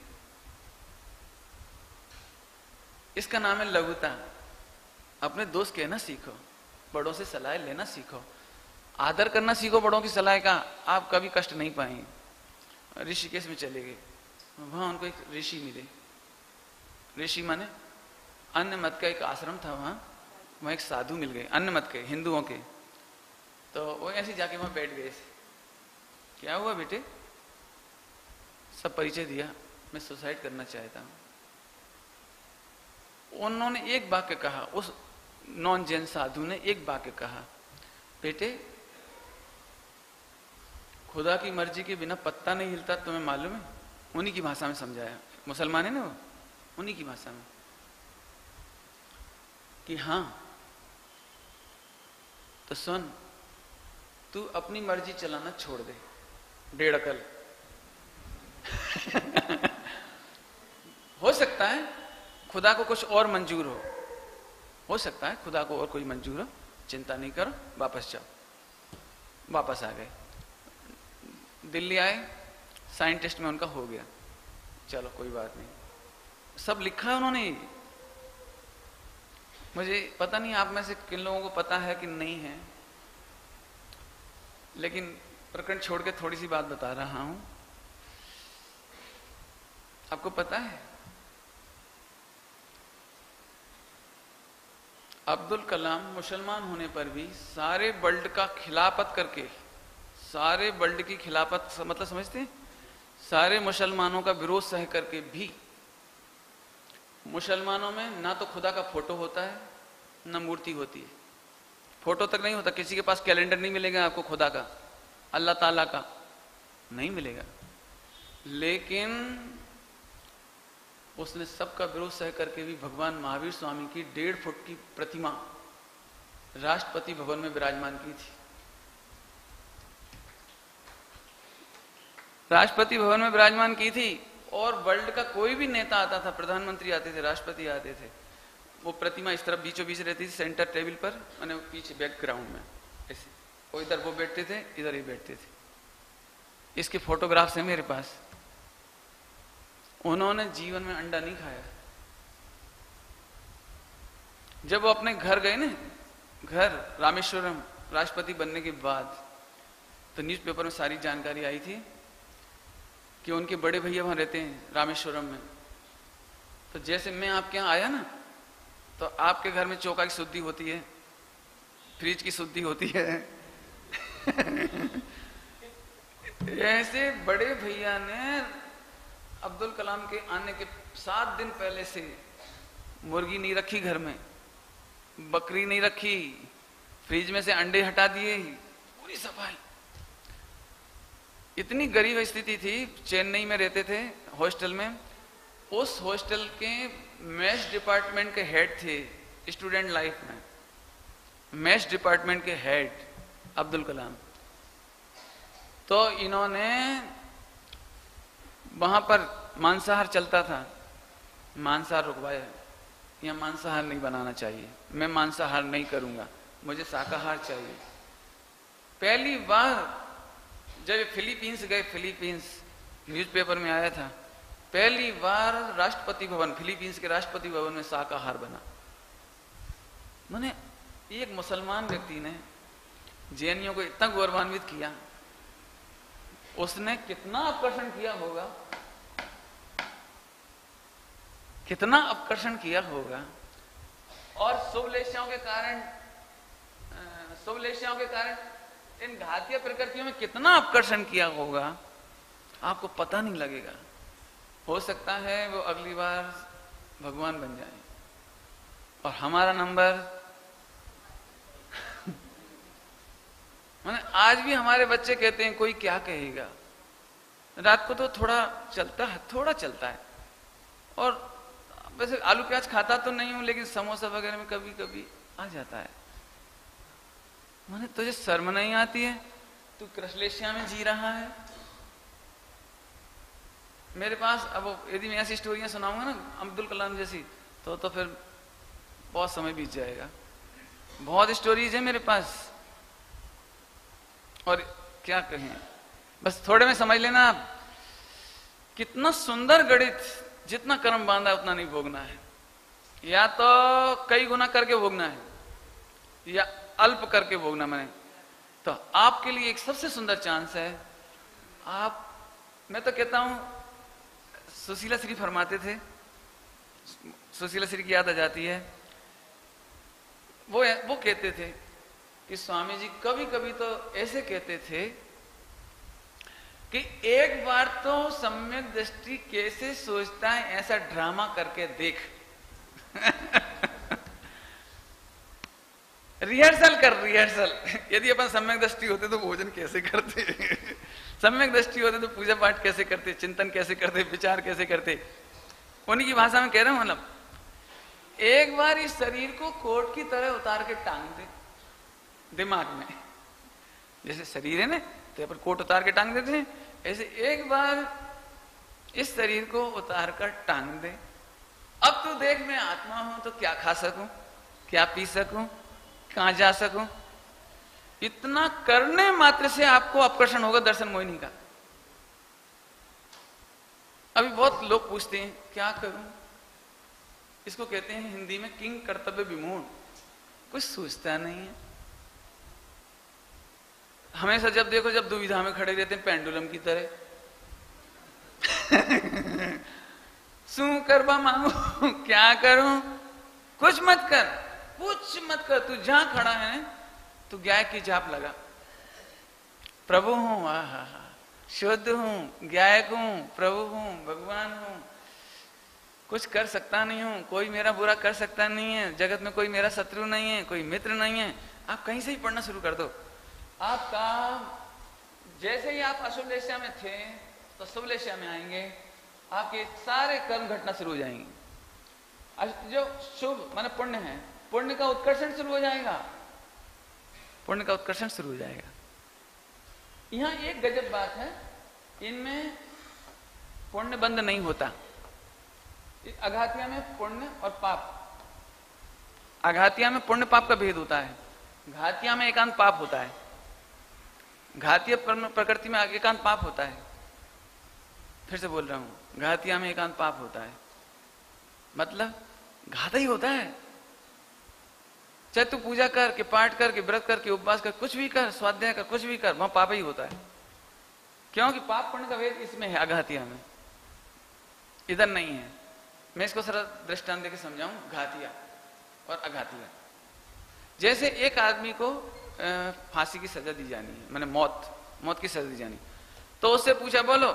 इसका नाम है लघुता। अपने दोस्त कहना सीखो, बड़ों से सलाह लेना सीखो, आदर करना सीखो बड़ों की सलाह का। आप कभी कष्ट नहीं पाएंगे। ऋषिकेश में चले गए, वहां उनको एक ऋषि मिले। ऋषि माने अन्य मत का एक आश्रम था, वहां एक साधु मिल गए, अन्य मत के, हिंदुओं के। तो वो ऐसे जाके वहां बैठ गए। क्या हुआ बेटे? सब परिचय दिया, मैं सुसाइड करना चाहता हूं। उन्होंने एक वाक्य कहा, उस नॉन जैन साधु ने एक वाक्य कहा, बेटे खुदा की मर्जी के बिना पत्ता नहीं हिलता, तुम्हें मालूम है? उन्हीं की भाषा में समझाया, मुसलमान है ना वो, उन्हीं की भाषा में, कि हाँ तो सुन, तू अपनी मर्जी चलाना छोड़ दे, 1.5 अकल। हो सकता है खुदा को कुछ और मंजूर हो सकता है खुदा को और कोई मंजूर हो, चिंता नहीं करो, वापस जाओ। वापस आ गए, दिल्ली आए, साइंटिस्ट में उनका हो गया। चलो कोई बात नहीं, सब लिखा है उन्होंने, मुझे पता नहीं आप में से किन लोगों को पता है कि नहीं है, लेकिन प्रकरण छोड़ के थोड़ी सी बात बता रहा हूं। आपको पता है अब्दुल कलाम मुसलमान होने पर भी सारे वर्ल्ड का खिलाफत करके, सारे वर्ल्ड की खिलाफत मतलब समझते हैं, सारे मुसलमानों का विरोध सह करके भी मुसलमानों में ना तो खुदा का फोटो होता है ना मूर्ति होती है। फोटो तक नहीं होता, किसी के पास कैलेंडर नहीं मिलेगा आपको खुदा का, अल्लाह ताला का नहीं मिलेगा। लेकिन उसने सबका विरोध सह करके भी भगवान महावीर स्वामी की 1.5 फुट की प्रतिमा राष्ट्रपति भवन में विराजमान की थी। राष्ट्रपति भवन में विराजमान की थी और वर्ल्ड का कोई भी नेता आता था, प्रधानमंत्री आते थे, राष्ट्रपति आते थे, वो प्रतिमा इस तरफ बीचों बीच रहती थी सेंटर टेबल पर, मैंने पीछे बैकग्राउंड में ऐसे, वो इधर वो बैठते थे, इधर ही बैठते थे। इसके फोटोग्राफ्स हैं मेरे पास। उन्होंने जीवन में अंडा नहीं खाया। जब वो अपने घर गए ना, घर रामेश्वरम, राष्ट्रपति बनने के बाद, तो न्यूज़पेपर में सारी जानकारी आई थी कि उनके बड़े भैया वहां रहते हैं रामेश्वरम में। तो जैसे मैं आपके यहाँ आया ना, तो आपके घर में चौका की शुद्धि होती है, फ्रिज की शुद्धि होती है ऐसे बड़े भैया ने अब्दुल कलाम के आने के 7 दिन पहले से मुर्गी नहीं रखी घर में, बकरी नहीं रखी, फ्रिज में से अंडे हटा दिए, पूरी सफाई। इतनी गरीब स्थिति थी, चेन्नई में रहते थे हॉस्टल में। उस हॉस्टल के मैथ्स डिपार्टमेंट के हेड थे स्टूडेंट लाइफ में, मैथ्स डिपार्टमेंट के हेड अब्दुल कलाम। तो इन्होंने वहां पर मांसाहार चलता था, मांसाहार रुकवाया, या मांसाहार नहीं बनाना चाहिए, मैं मांसाहार नहीं करूंगा, मुझे शाकाहार चाहिए। पहली बार जब फिलीपींस गए, फिलीपींस न्यूज़पेपर में आया था, पहली बार राष्ट्रपति भवन, फिलीपींस के राष्ट्रपति भवन में शाकाहार बना। मैंने एक मुसलमान व्यक्ति ने जैनियों को इतना गौरवान्वित किया, उसने कितना आकर्षण किया होगा, कितना आकर्षण किया होगा। और शुभलेशाओं के कारण इन घातीय प्रकृतियों में कितना आकर्षण किया होगा, आपको पता नहीं लगेगा। हो सकता है वो अगली बार भगवान बन जाए और हमारा नंबर मैंने आज भी हमारे बच्चे कहते हैं कोई क्या कहेगा। रात को तो थोड़ा चलता है, और वैसे आलू प्याज खाता तो नहीं हूं, लेकिन समोसा वगैरह में कभी कभी आ जाता है। मैंने तुझे शर्म नहीं आती है, तू कृष्णलेशिया में जी रहा है। मेरे पास अब यदि मैं ऐसी स्टोरियां सुनाऊंगा ना अब्दुल कलाम जैसी, तो फिर बहुत समय बीत जाएगा। बहुत स्टोरीज है मेरे पास, और क्या कहें, बस थोड़े में समझ लेना आप। कितना सुंदर गणित, जितना कर्म बांधा है उतना नहीं भोगना है, या तो कई गुना करके भोगना है या अल्प करके भोगना। मैंने तो आपके लिए एक सबसे सुंदर चांस है। मैं तो कहता हूं, सुशीला श्री फरमाते थे, सुशीला श्री की याद आ जाती है, वो कहते थे कि स्वामी जी कभी कभी तो ऐसे कहते थे कि एक बार तो सम्यक दृष्टि कैसे सोचता है, ऐसा ड्रामा करके देख रिहर्सल कर, रिहर्सल। यदि अपन सम्यक दृष्टि होते तो भोजन कैसे करते सम्यक दृष्टि होते तो पूजा पाठ कैसे करते, चिंतन कैसे करते, विचार कैसे करते। उन्हीं की भाषा में कह रहा हूं, मतलब एक बार इस शरीर को कोट की तरह उतार के टांग दे दिमाग में। जैसे शरीर है ना, तो पर कोट उतार के टांग देते हैं, ऐसे एक बार इस शरीर को उतार कर टांग दे। अब तो देख मैं आत्मा हूं, तो क्या खा सकूं, क्या पी सकूं, कहां जा सकूं। इतना करने मात्र से आपको आकर्षण होगा दर्शन मोहिनी का। अभी बहुत लोग पूछते हैं क्या करूं, इसको कहते हैं हिंदी में किंग कर्तव्य विमूढ़, कुछ सोचता नहीं है। हमेशा जब देखो जब दुविधा में खड़े रहते हैं पेंडुलम की तरह। सू करवा मांगू, क्या करूं, कुछ मत कर, कुछ मत कर, तू जहां खड़ा है तू गाय की जाप लगा। प्रभु हूं, आहा, शुद्ध हूं, गायक हूं, प्रभु हूं, भगवान हूं, कुछ कर सकता नहीं हूं, कोई मेरा बुरा कर सकता नहीं है, जगत में कोई मेरा शत्रु नहीं है, कोई मित्र नहीं है। आप कहीं से ही पढ़ना शुरू कर दो। आपका जैसे ही आप अशुभ लेशा में थे तो शुभ लेशा में आएंगे, आपके सारे कर्म घटना शुरू हो जाएंगे। जो शुभ माने पुण्य है, पुण्य का उत्कर्षण शुरू हो जाएगा, पुण्य का उत्कर्षण शुरू हो जाएगा। यहां एक गजब बात है, इनमें पुण्य बंद नहीं होता। अघातिया में पुण्य और पाप, अघातिया में पुण्य पाप का भेद होता है, घातिया में एकांत पाप होता है। घातीय प्रकृति में एकांत पाप होता है। फिर से बोल रहा हूं, घातिया में एकांत पाप होता है, मतलब घाता ही होता है। चाहे तू पूजा कर के, पाठ कर के, व्रत कर के, उपवास कर, कुछ भी कर, स्वाध्याय कर, कुछ भी कर, वहां पाप ही होता है। क्योंकि पाप पुण्य का भेद इसमें है, अघातिया में, इधर नहीं है। मैं इसको सरल दृष्टांत देकर समझाऊं, घातिया और अघातिया। जैसे एक आदमी को फांसी की सजा दी जानी है, माने मौत की सजा दी जानी, तो उससे पूछा, बोलो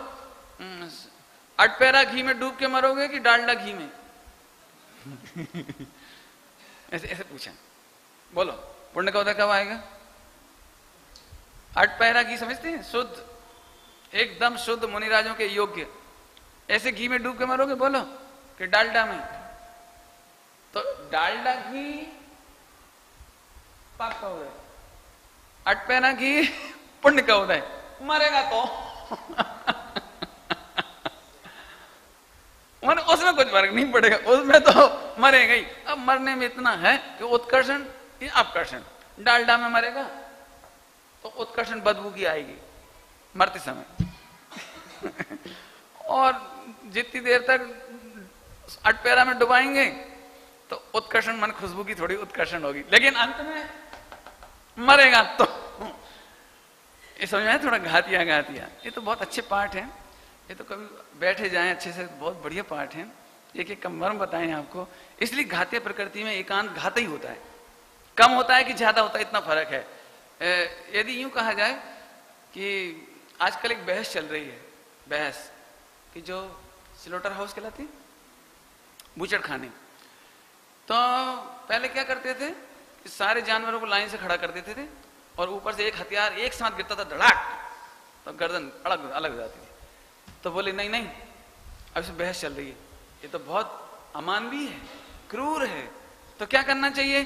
अटपैरा घी में डूब के मरोगे कि डालडा घी में? ऐसे ऐसे पूछा, बोलो पुण्य का उदय कब आएगा? अटपैरा घी समझते हैं, शुद्ध, एकदम शुद्ध, मुनिराजों के योग्य, ऐसे घी में डूब के मरोगे बोलो कि डालडा में? तो डालडा घी पाप का उदय, अटपैरा घी पुण्य का उदय। मरेगा तो उसमें कुछ फर्क नहीं पड़ेगा, उसमें तो मरेगा ही। अब मरने में इतना है कि उत्कर्षण या अपकर्षण। डालडा में मरेगा तो उत्कर्षण बदबू की आएगी मरते समय और जितनी देर तक अटपैरा में डुबाएंगे तो उत्कर्षण मन खुशबू की थोड़ी उत्कर्षण होगी, लेकिन अंत में मरेगा तो। ये समझ में थोड़ा घातिया घातिया। ये तो बहुत अच्छे पाठ हैं, ये तो कभी बैठे जाएं अच्छे से, बहुत बढ़िया पाठ हैं, एक एक मर्म बताएं आपको। इसलिए घातीय प्रकृति में एकांत घात ही होता है, कम होता है कि ज्यादा होता है, इतना फर्क है। यदि यूं कहा जाए कि आजकल एक बहस चल रही है, बहस कि जो स्लॉटर हाउस कहलाती है, बूचड़ खाने, तो पहले क्या करते थे कि सारे जानवरों को लाइन से खड़ा कर देते थे और ऊपर से एक हथियार एक साथ गिरता था, धड़ाक, तो गर्दन अलग अलग हो जाती थी। तो बोले नहीं नहीं, अब इस बहस चल रही है, ये तो बहुत अमानवीय है, क्रूर है, तो क्या करना चाहिए?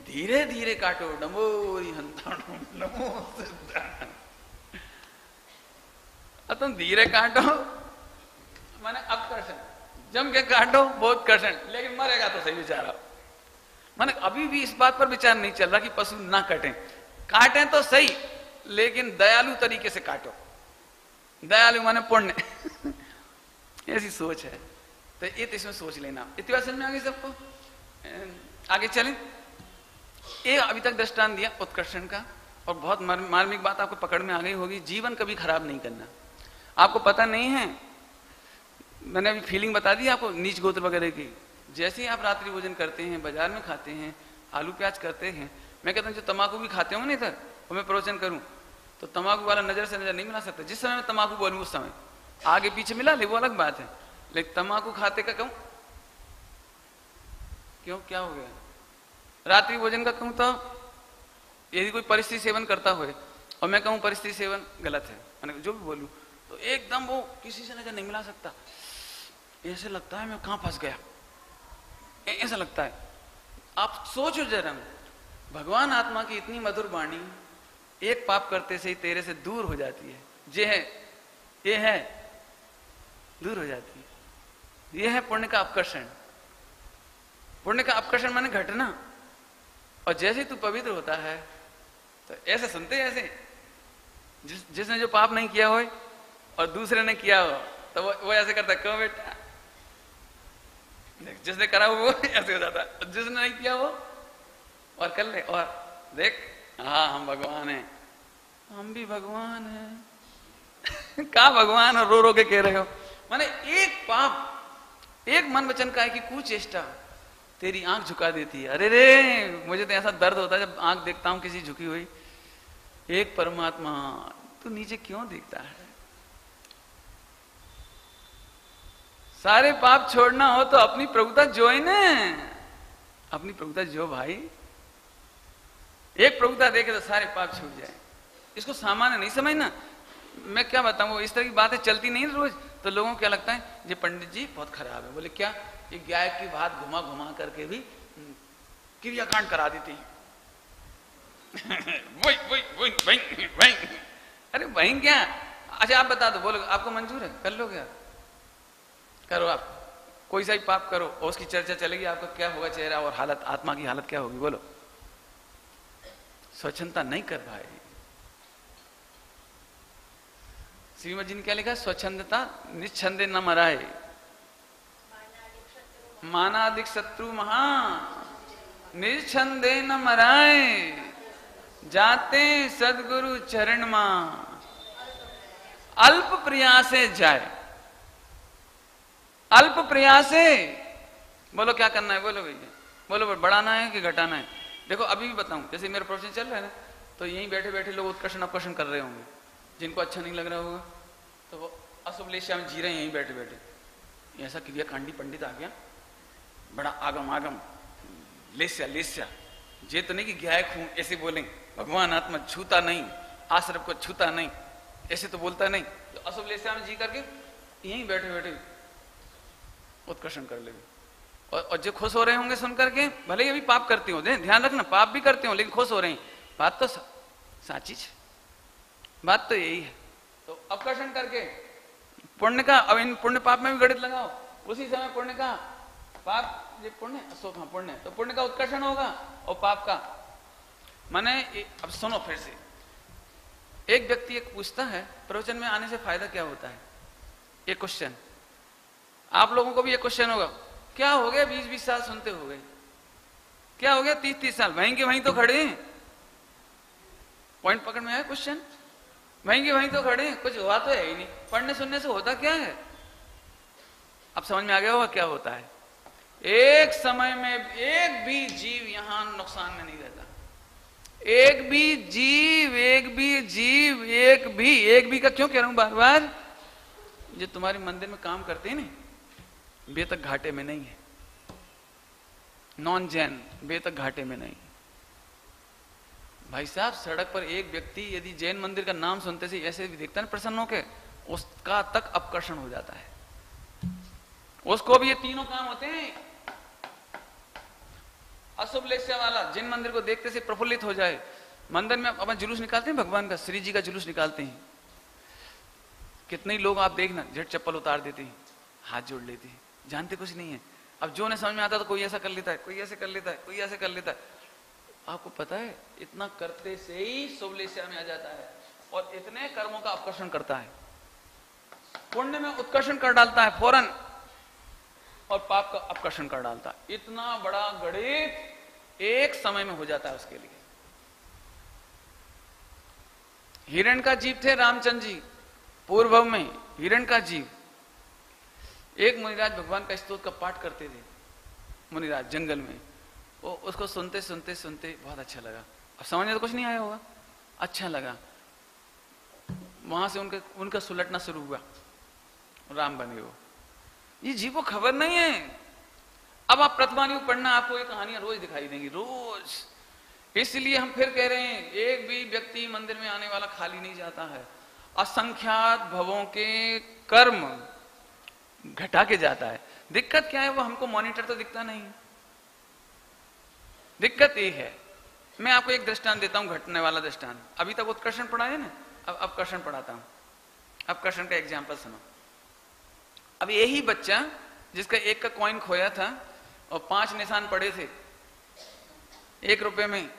धीरे धीरे काटो, नमो हंताणो नमो सिद्धाणो। अब तुम धीरे काटो माने अपकर्षण, जम के काटो बहुत कर्षण, लेकिन मरेगा तो सही बेचारा। माने अभी भी इस बात पर विचार नहीं चल रहा कि पशु ना काटें, काटें तो सही, लेकिन दयालु तरीके से काटो। दयालु माने पुण्य ऐसी सोच है, तो ये तो इसमें सोच लेना। इतनी बात समझ में आ गई सबको? आगे चलें। ये अभी तक दृष्टांत दिया उत्कर्षण का, और बहुत मार्मिक बात आपको पकड़ में आ गई होगी, जीवन कभी खराब नहीं करना। आपको पता नहीं है, मैंने अभी फीलिंग बता दी आपको नीच गोत्र वगैरह की। जैसे ही आप रात्रि भोजन करते हैं, बाजार में खाते हैं, आलू प्याज करते हैं, मैं कहता हूँ जो तंबाकू भी खाते होंगे ना इधर, और मैं प्रवचन करूं तो तंबाकू वाला नजर से नजर नहीं मिला सकता। जिस समय मैं तंबाकू बोलूं उस समय आगे पीछे मिला ले, वो अलग बात है, लेकिन तंबाकू खाते का कहूं क्यों, क्या हो गया? रात्रि भोजन का कहूं तो यदि कोई परिस्थिति सेवन करता हो और मैं कहूं परिस्थिति सेवन गलत है, मैंने जो भी बोलूं तो एकदम वो किसी से नजर नहीं मिला सकता, ऐसे लगता है मैं कहां फंस गया, ऐसा लगता है। आप सोचो जरा, भगवान आत्मा की इतनी मधुर वाणी एक पाप करते से ही तेरे से दूर हो जाती है। ये है दूर हो जाती है। ये है पुण्य का अपकर्षण। पुण्य का अपकर्षण माने घटना, और जैसे तू पवित्र होता है तो ऐसे सुनते हैं, ऐसे जिसने जो पाप नहीं किया हो और दूसरे ने किया हो तो वो ऐसे करता है, क्यों बेटा देख, जिसने करा वो ऐसे हो जाता है, जिसने नहीं किया वो और कर ले। और देख, हाँ हम भगवान हैं, हम भी भगवान हैं। कहा भगवान और रो रो के कह रहे हो। माने एक पाप, एक मन वचन का है कि कुचेष्टा तेरी आंख झुका देती है। अरे रे, मुझे तो ऐसा दर्द होता है जब आंख देखता हूं किसी झुकी हुई। एक परमात्मा, तू नीचे क्यों देखता है? सारे पाप छोड़ना हो तो अपनी प्रभुता जोए न, अपनी प्रभुता जो भाई। एक प्रभुता देखे तो सारे पाप छूट जाए। इसको सामान्य नहीं समझना। मैं क्या बताऊं, इस तरह की बातें चलती नहीं रोज, तो लोगों को क्या लगता है, ये पंडित जी बहुत खराब है। बोले क्या? ये गाय की बात घुमा घुमा करके भी क्रियाकांड करा देती है। वही वही वही वही वही। अरे वही क्या? अच्छा आप बता दो, बोलो आपको मंजूर है, कर लो क्या? करो आप, कोई सा ही पाप करो और उसकी चर्चा चलेगी, आपका क्या होगा चेहरा और हालत, आत्मा की हालत क्या होगी? बोलो। स्वच्छंदता नहीं कर भाई। श्रीमद जी ने क्या लिखा? स्वच्छंदता निच्छंदे न मराए, मानादिक शत्रु महा निच्छंदे न मराए, जाते सदगुरु चरण मा अल्प प्रयासे जाए। अल्प प्रयासे, बोलो क्या करना है? बोलो भैया, बोलो बढ़ाना है कि घटाना है? देखो अभी भी बताऊं, जैसे मेरा प्रोफेशन चल रहा है ना, तो यहीं बैठे बैठे लोग उत्कर्षण अपकर्षण कर रहे होंगे, जिनको अच्छा नहीं लग रहा होगा, तो वो अशुभ लेस्या में जी रहे हैं यहीं बैठे बैठे। ऐसा क्रियाकांडी पंडित आ गया, बड़ा आगम आगम, लेस्या लेस्या, ये तो नहीं कि गायक हूं ऐसे बोलें, भगवान आत्मा छूता नहीं, आश्रम को छूता नहीं, ऐसे तो बोलता नहीं। तो अशुभ लेस्या में जी करके यहीं बैठे बैठे उत्कर्षण कर लेंगे। और जो खुश हो रहे होंगे सुन करके, भले ही अभी पाप करते हो, ध्यान रखना पाप भी करते हो लेकिन खुश हो रहे हैं, बात तो साची है, बात तो यही है। तो अपकर्षण करके पुण्य का, अब इन पुण्य पाप में भी गणित लगाओ, उसी समय पुण्य का पाप, ये पुण्य अशोक, हाँ पुण्य, तो पुण्य का उत्कर्षण होगा और पाप का। माने अब सुनो फिर से, एक व्यक्ति एक पूछता है प्रवचन में आने से फायदा क्या होता है, एक क्वेश्चन आप लोगों को भी एक क्वेश्चन होगा, क्या हो गया 20-20 साल सुनते हो गए, क्या हो गया 30-30 साल, वहीं के वहीं तो खड़े हैं, पॉइंट पकड़ में आया क्वेश्चन, वहीं के वहीं तो खड़े हैं, कुछ हुआ तो है ही नहीं, पढ़ने सुनने से होता क्या है? अब समझ में आ गया होगा क्या होता है। एक समय में एक भी जीव यहां नुकसान में नहीं रहता, एक भी जीव, एक भी जीव, एक भी का क्यों कह रहा हूं बार बार, जो तुम्हारे मंदिर में काम करते हैं ना, वे तक घाटे में नहीं है, नॉन जैन वे तक घाटे में नहीं। भाई साहब सड़क पर एक व्यक्ति यदि जैन मंदिर का नाम सुनते से ऐसे भी देखता है प्रसन्न होके, उसका तक अपकर्षण हो जाता है, उसको भी ये तीनों काम होते हैं। अशुभ लेस्या वाला जिन मंदिर को देखते से प्रफुल्लित हो जाए, मंदिर में अपन जुलूस निकालते हैं भगवान का, श्री जी का जुलूस निकालते हैं, कितने लोग आप देखना झट चप्पल उतार देते हैं, हाथ जोड़ लेते हैं, जानते कुछ नहीं है। अब जो ने समझ में आता तो कोई ऐसा कर लेता है, कोई ऐसे कर लेता है, कोई ऐसे कर लेता है। आपको पता है इतना करते से ही शुभ लेस्या में आ जाता है और इतने कर्मों का अपकर्षण करता है, पुण्य में उत्कर्षण कर डालता है फौरन और पाप का अपकर्षण कर डालता है। इतना बड़ा गणित एक समय में हो जाता है उसके लिए। हिरण का जीव थे रामचंद्र जी, पूर्व में हिरण का जीव, एक मुनिराज भगवान का स्तोत्र का पाठ करते थे, मुनिराज जंगल में, वो उसको सुनते सुनते सुनते बहुत अच्छा लगा। अब समझ में तो कुछ नहीं आया होगा, अच्छा लगा, वहां से उनका सुलटना शुरू हुआ, राम बने वो। ये जीव को खबर नहीं है। अब आप प्रतिमानियों पढ़ना, आपको ये कहानियां रोज दिखाई देंगी, रोज। इसलिए हम फिर कह रहे हैं एक भी व्यक्ति मंदिर में आने वाला खाली नहीं जाता है, असंख्यात भवों के कर्म घटा के जाता है। दिक्कत क्या है, वो हमको मॉनिटर तो दिखता नहीं, दिक्कत ये है। मैं आपको एक दृष्टांत देता हूं, घटने वाला दृष्टांत। अभी तक उत्कर्षण पढ़ा है ना, अब अपकर्षण पढ़ाता हूं। अपकर्षण का एग्जाम्पल सुनो। अब यही बच्चा जिसका एक का कॉइन खोया था और 5 निशान पड़े थे 1 रुपए में,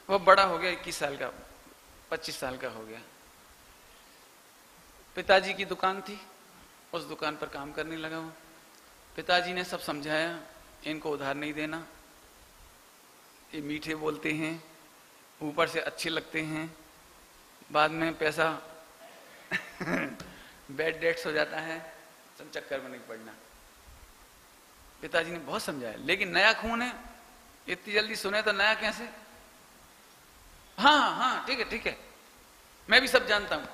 वो बड़ा हो गया, 21 साल का, 25 साल का हो गया। पिताजी की दुकान थी, उस दुकान पर काम करने लगा वो। पिताजी ने सब समझाया, इनको उधार नहीं देना, ये मीठे बोलते हैं, ऊपर से अच्छे लगते हैं, बाद में पैसा बैड डेट्स हो जाता है, सब चक्कर में नहीं पड़ना। पिताजी ने बहुत समझाया, लेकिन नया खून है, इतनी जल्दी सुने तो नया कैसे? हाँ हाँ ठीक है ठीक है, मैं भी सब जानता हूं,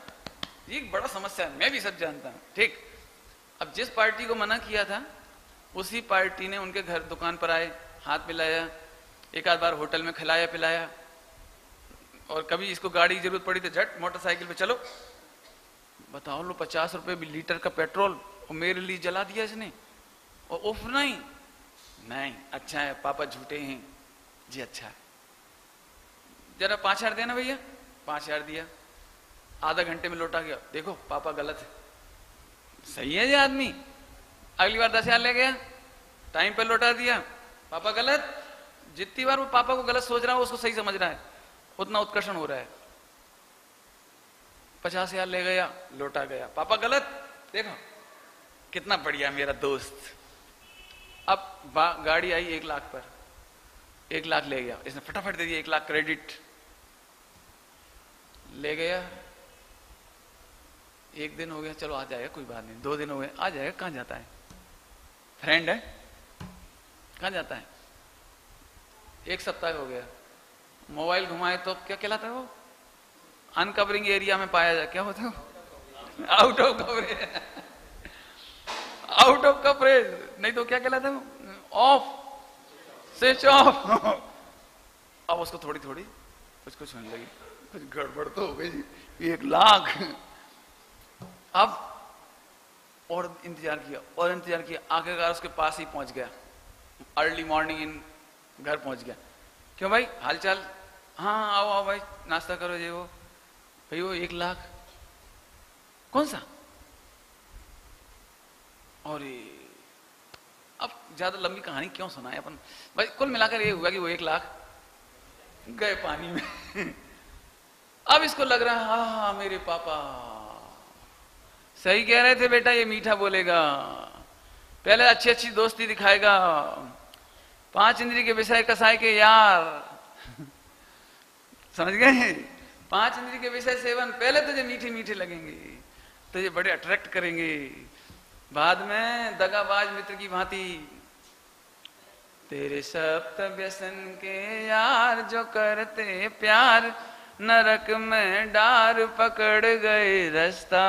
ये बड़ा समस्या है, मैं भी सब जानता हूं, ठीक। अब जिस पार्टी को मना किया था उसी पार्टी ने उनके घर दुकान पर आए, हाथ मिलाया, एक आध बार होटल में खिलाया पिलाया, और कभी इसको गाड़ी की जरूरत पड़ी तो झट मोटरसाइकिल पे चलो। बताओ लो, 50 रुपए लीटर का पेट्रोल और मेरे लिए जला दिया इसने। और उफ नहीं नहीं, अच्छा है पापा झूठे हैं जी, अच्छा है, जरा 5,000 देना भैया, 5,000 दिया, आधा घंटे में लौटा गया, देखो पापा गलत है। सही है जी आदमी, अगली बार 10,000 ले गया, टाइम पर लौटा दिया, पापा गलत। जितनी बार वो पापा को गलत सोच रहा है उसको सही समझ रहा है, उतना उत्कर्षण हो रहा है। 50,000 ले गया, लौटा गया, पापा गलत, देखो कितना बढ़िया मेरा दोस्त। अब गाड़ी आई 1 लाख पर, 1 लाख ले गया, इसने फटाफट दे दिया 1 लाख क्रेडिट, ले गया। 1 दिन हो गया, चलो आ जाएगा कोई बात नहीं, 2 दिन हो गए, आ जाएगा, कहां जाता है, फ्रेंड है, कहां जाता है। 1 सप्ताह हो गया, मोबाइल घुमाए तो क्या कहलाता है वो, अनकवरिंग एरिया में पाया जाए, क्या होता है, out of coverage, out of coverage, नहीं तो क्या कहलाता है, ऑफ, स्विच ऑफ। अब उसको थोड़ी थोड़ी कुछ होने लगी, कुछ गड़बड़ तो हो गई, 1 लाख। अब और इंतजार किया और इंतजार किया, आखिरकार उसके पास ही पहुंच गया, अर्ली मॉर्निंग इन घर पहुंच गया। क्यों भाई, हालचाल, हाँ आओ आओ भाई, नाश्ता करो, ये वो। भाई वो 1 लाख कौन सा, और अब ज्यादा लंबी कहानी क्यों सुनाए अपन भाई, कुल मिलाकर ये हुआ कि वो 1 लाख गए पानी में। अब इसको लग रहा है हाँ हाँ मेरे पापा सही कह रहे थे बेटा, ये मीठा बोलेगा, पहले अच्छी अच्छी दोस्ती दिखाएगा, 5 इंद्रिय के विषय कसाय के यार, समझ गए, 5 इंद्रिय के विषय सेवन, पहले तुझे मीठे मीठे लगेंगे, तुझे बड़े अट्रैक्ट करेंगे, बाद में दगाबाज मित्र की भांति तेरे सप्त व्यसन के यार जो करते प्यार, नरक में डार पकड़ गए रास्ता,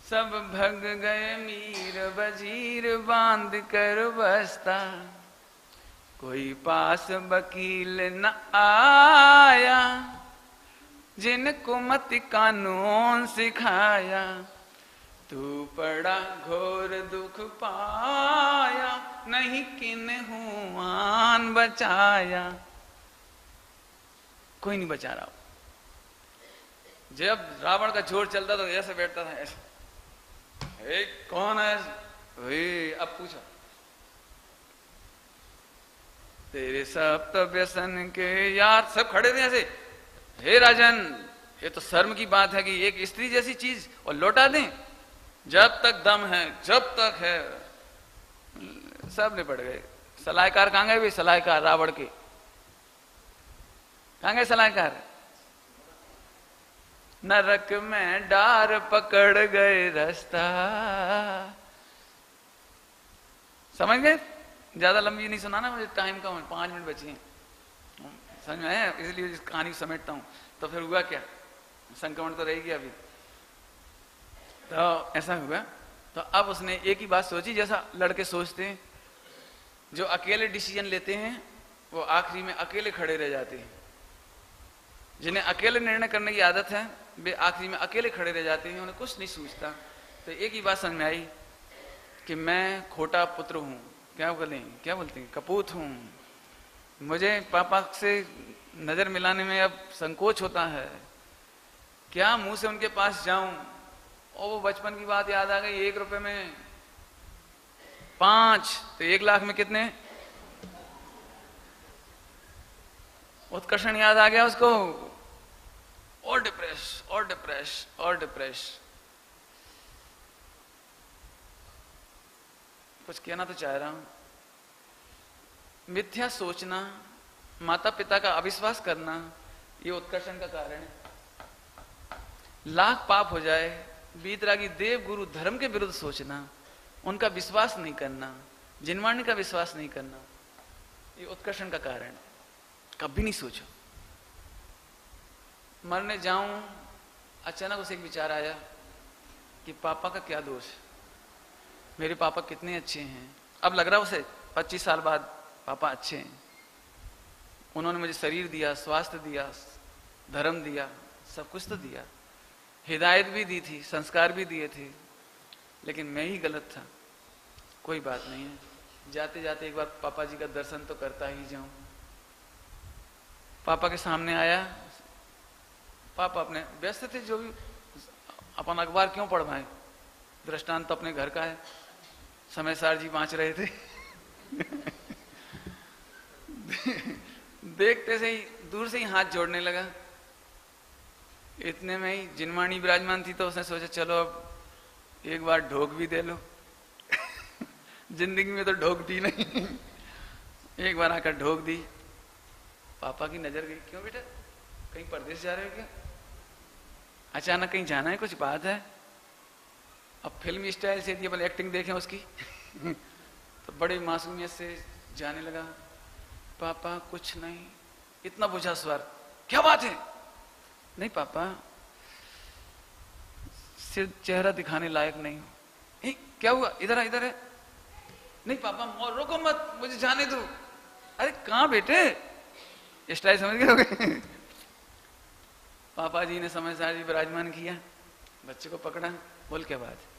सब भग गए मीर वजीर बांध कर बस्ता, कोई पास वकील न आया जिनको मत कानून सिखाया, तू पड़ा घोर दुख पाया, नहीं किन्हुआन बचाया। कोई नहीं बचा रहा। जब रावण का जोर चलता तो ऐसे बैठता था, ऐसे, कौन है, अब पूछो, तेरे सप्त व्यसन के यार, सब खड़े थे ऐसे, हे राजन, ये तो शर्म की बात है कि एक स्त्री जैसी चीज और लौटा दें, जब तक दम है, जब तक है। सब निपट गए। सलाहकार कहां गए? भी सलाहकार रावण के कहां गए? सलाहकार नरक में डार पकड़ गए रास्ता। समझ गए? ज्यादा लंबी नहीं सुनाना, मुझे टाइम कम है, 5 मिनट बचे हैं, समझ में आया? इसलिए इस कहानी समेटता हूं। तो फिर हुआ क्या, संक्रमण तो रहेगी अभी। तो ऐसा हुआ। तो अब उसने एक ही बात सोची, जैसा लड़के सोचते हैं, जो अकेले डिसीजन लेते हैं वो आखिरी में अकेले खड़े रह जाते हैं। जिन्हें अकेले निर्णय करने की आदत है वे आखिरी में अकेले खड़े रह जाते हैं, उन्हें कुछ नहीं सूझता। तो एक ही बात समझ में आई कि मैं खोटा पुत्र हूं, क्या बोलते हैं, कपूत हूं। मुझे पापा से नजर मिलाने में अब संकोच होता है, क्या मुंह से उनके पास जाऊं। और वो बचपन की बात याद आ गई, 1 रुपए में 5, तो 1 लाख में कितने? उत्कर्षण याद आ गया उसको, और डिप्रेस और डिप्रेस और डिप्रेस। कुछ कहना तो चाह रहा हूं। मिथ्या सोचना, माता पिता का अविश्वास करना, ये उत्कर्षण का कारण है। लाख पाप हो जाए, वीतरागी देव गुरु धर्म के विरुद्ध सोचना, उनका विश्वास नहीं करना, जिनवाणी का विश्वास नहीं करना, ये उत्कर्षण का कारण है। कभी नहीं सोचो। मरने जाऊं, अचानक उसे एक विचार आया कि पापा का क्या दोष है, मेरे पापा कितने अच्छे हैं। अब लग रहा उसे 25 साल बाद पापा अच्छे हैं, उन्होंने मुझे शरीर दिया, स्वास्थ्य दिया, धर्म दिया, सब कुछ तो दिया, हिदायत भी दी थी, संस्कार भी दिए थे, लेकिन मैं ही गलत था। कोई बात नहीं है, जाते जाते एक बार पापा जी का दर्शन तो करता ही जाऊं। पापा के सामने आया, पापा अपने व्यस्त थे, जो भी अपन अखबार क्यों पढ़वाएं, दृष्टांत तो अपने घर का है, समय सार जी बाँच रहे थे। देखते से ही दूर से ही हाथ जोड़ने लगा। इतने में ही जिनवाणी विराजमान थी, तो उसने सोचा चलो अब एक बार ढोक भी दे लो। जिंदगी में तो ढोक दी नहीं, एक बार आकर ढोक दी। पापा की नजर गई, क्यों बेटा कहीं परदेश जा रहे हो क्या, अचानक कहीं जाना है, कुछ बात है। अब फिल्मी स्टाइल से बोले एक्टिंग देखें उसकी। तो बड़े मासूमियत से जाने लगा, पापा कुछ नहीं, इतना बुझा स्वर, क्या बात है, नहीं पापा सिर्फ चेहरा दिखाने लायक नहीं हूं। क्या हुआ, इधर है, इधर है। नहीं पापा रोको मत, मुझे जाने दो। अरे कहां बेटे, स्टाइल समझ गए। पापा जी ने समय सार जी विराजमान किया, बच्चे को पकड़ा, बोल क्या बात है।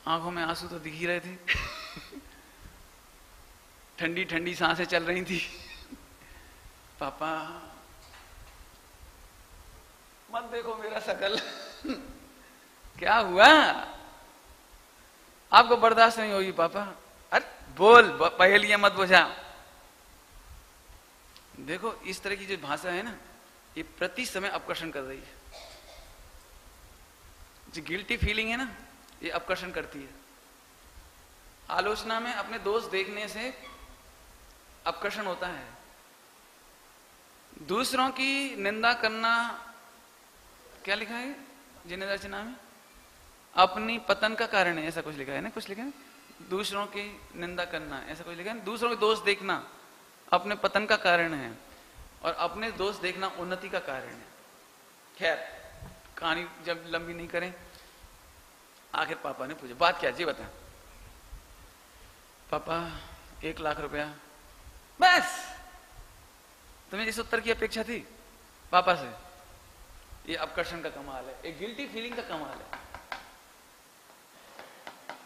आंखों में आंसू तो दिख ही रहे थे। ठंडी ठंडी सांसें चल रही थी। पापा मत देखो मेरा शकल। क्या हुआ, आपको बर्दाश्त नहीं होगी पापा। अरे बोल, पहेलियां मत बुझा। देखो इस तरह की जो भाषा है ना, ये प्रति समय अपकर्षण कर रही है। जो गिल्टी फीलिंग है ना, ये अपकर्षण करती है। आलोचना में अपने दोष देखने से अपकर्षण होता है। दूसरों की निंदा करना, क्या लिखा है जिनेन्द्र रचना में, अपनी पतन का कारण है, ऐसा कुछ लिखा है ना, कुछ लिखा है। दूसरों की निंदा करना, ऐसा कुछ लिखा है। दूसरों के दोष देखना अपने पतन का कारण है, और अपने दोष देखना उन्नति का कारण है। खैर कहानी जब लंबी नहीं करें, आखिर पापा ने पूछा बात क्या जी बता। पापा 1 लाख रुपया। बस तुम्हें इस उत्तर की अपेक्षा थी पापा से। ये अपकर्षण का कमाल है, एक गिल्टी फीलिंग का कमाल है,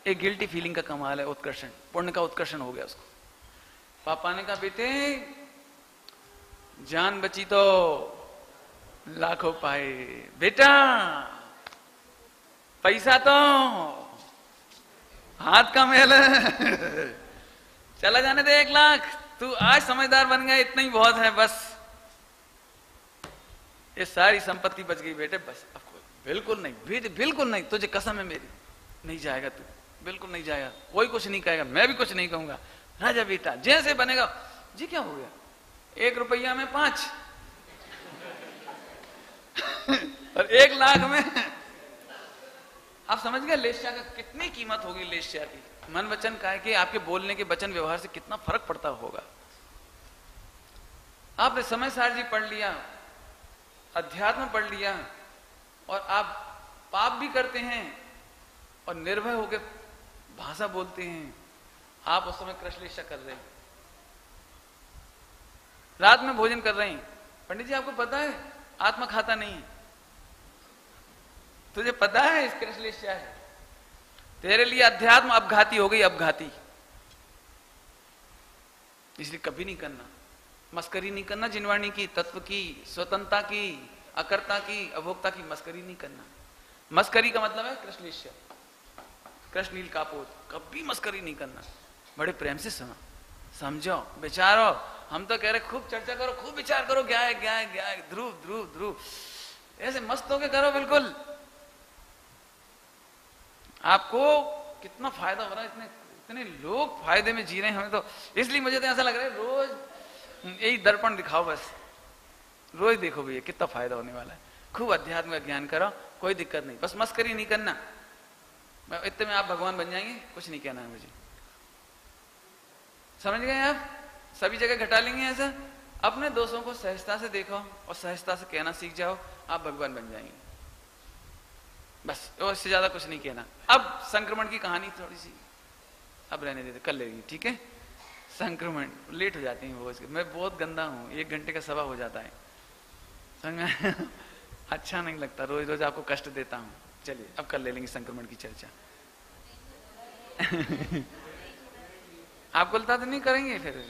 एक गिल्टी फीलिंग का कमाल है। उत्कर्षण, पुण्य का उत्कर्षण हो गया उसको। पापा ने कहा बेटे जान बची तो लाखों पाए, बेटा पैसा तो हाथ का मेल है, चला जाने दे 1 लाख, तू आज समझदार बन गया, इतना ही बहुत है बस। ये सारी संपत्ति बच गई बेटे, बस अब बिल्कुल नहीं, बिल्कुल नहीं, तुझे कसम है मेरी, नहीं जाएगा तू, बिल्कुल नहीं जाएगा, कोई कुछ नहीं कहेगा, मैं भी कुछ नहीं कहूंगा, राजा बेटा जैसे बनेगा। जी क्या हो गया, 1 रुपया में 5 और 1 लाख में। आप समझ गए लेस्या का कितनी कीमत होगी, लेस्या की। मन वचन काय के आपके बोलने के वचन व्यवहार से कितना फर्क पड़ता होगा। आपने समय सार जी पढ़ लिया, अध्यात्म पढ़ लिया, और आप पाप भी करते हैं और निर्भय होकर भाषा बोलते हैं। आप उस समय कृष्णलेशा कर रहे हैं, रात में भोजन कर रहे हैं। पंडित जी आपको पता है आत्मा खाता नहीं है, तुझे पता है इस कृष्णलेशा है। तेरे लिए अध्यात्म अपघाती हो गई, अपघाती। इसलिए कभी नहीं करना, मस्करी नहीं करना जिनवाणी की, तत्व की, स्वतंत्रता की, अकर्ता की, अभोक्ता की मस्करी नहीं करना। मस्करी का मतलब है कृष्णलेशा, कृष्णनील कापोत, कभी मस्करी नहीं करना। बड़े प्रेम से सुनो, समझो, विचारो। हम तो कह रहे खूब चर्चा करो, खूब विचार करो, क्या है क्या है क्या है, ध्रुव ध्रुव ध्रुव, ऐसे मस्त होके करो बिल्कुल। आपको कितना फायदा हो रहा है, इतने लोग फायदे में जी रहे हैं। हमें तो इसलिए मुझे तो ऐसा लग रहा है रोज यही दर्पण दिखाओ, बस रोज देखो भैया कितना फायदा होने वाला है। खूब अध्यात्म का ज्ञान करो, कोई दिक्कत नहीं, बस मस्करी नहीं करना। इतने में आप भगवान बन जाएंगे, कुछ नहीं कहना है मुझे। समझ गए आप? सभी जगह घटा लेंगे ऐसा। अपने दोषों को सहजता से देखो और सहजता से कहना सीख जाओ, आप भगवान बन जाएंगे। बस और इससे ज्यादा कुछ नहीं कहना। अब संक्रमण की कहानी थोड़ी सी अब रहने देते, कर लेंगे, ठीक है। संक्रमण लेट हो जाते हैं वो, मैं बहुत गंदा हूं, 1 घंटे का सभा हो जाता है, समझ में अच्छा नहीं लगता, रोज रोज आपको कष्ट देता हूं। चलिए अब कर ले लेंगे संक्रमण की चर्चा। आप कुलता तो नहीं करेंगे फिर?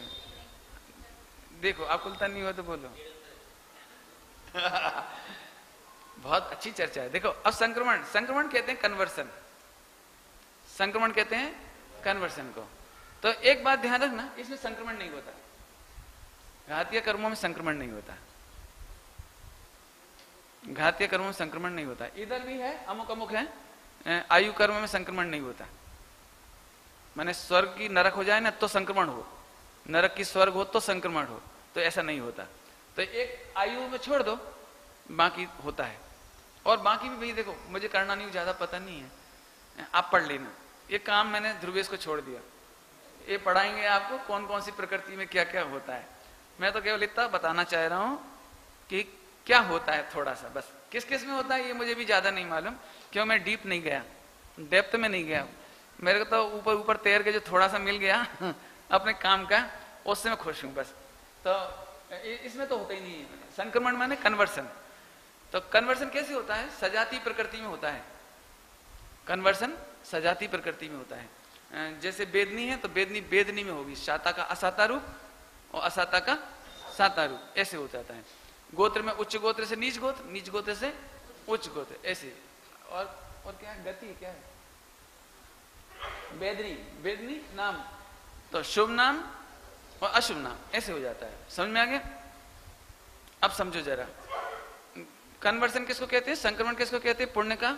देखो आप कुलता नहीं हो तो बोलो। बहुत अच्छी चर्चा है। देखो अब संक्रमण, संक्रमण कहते हैं कन्वर्सन, संक्रमण कहते हैं कन्वर्सन को। तो एक बात ध्यान रखना, इसमें संक्रमण नहीं होता, घातीय कर्मों में संक्रमण नहीं होता, घातीय कर्मों में संक्रमण नहीं होता। इधर भी है, अमुक अमुक है, आयु कर्म में संक्रमण नहीं होता। माने स्वर्ग की नरक हो जाए ना तो संक्रमण हो, नरक की स्वर्ग हो तो संक्रमण हो, तो ऐसा नहीं होता। तो एक आयु में छोड़ दो, बाकी होता है। और बाकी भी भाई देखो, मुझे करना नहीं, ज्यादा पता नहीं है, आप पढ़ लेना। ये काम मैंने ध्रुवेश को छोड़ दिया, ये पढ़ाएंगे आपको कौन कौन सी प्रकृति में क्या क्या होता है। मैं तो केवल इतना बताना चाह रहा हूं कि क्या होता है, थोड़ा सा बस। किस किस में होता है ये मुझे भी ज्यादा नहीं मालूम, क्यों मैं डीप नहीं गया, डेप्थ में नहीं गया। मेरे को तो ऊपर ऊपर तैर के जो थोड़ा सा मिल गया अपने काम का, उससे मैं खुश हूं बस। तो इसमें तो होता ही नहीं है संक्रमण, माने कन्वर्सन। तो कन्वर्सन कैसे होता है? सजाती प्रकृति में होता है कन्वर्सन, सजाती प्रकृति में होता है। जैसे बेदनी है तो बेदनी बेदनी में होगी, शाता का असाता रूप और असाता का साता रूप, ऐसे हो जाता है। गोत्र में उच्च गोत्र से नीच गोत्र, नीच गोत्र से उच्च गोत्र, ऐसे। और क्या है? गति क्या है? बेदनी, बेदनी नाम, तो शुभ नाम और अशुभ नाम, ऐसे हो जाता है। समझ में आ गया? अब समझो जरा, कन्वर्सन किसको कहते हैं? संक्रमण किसको कहते हैं? पुण्य का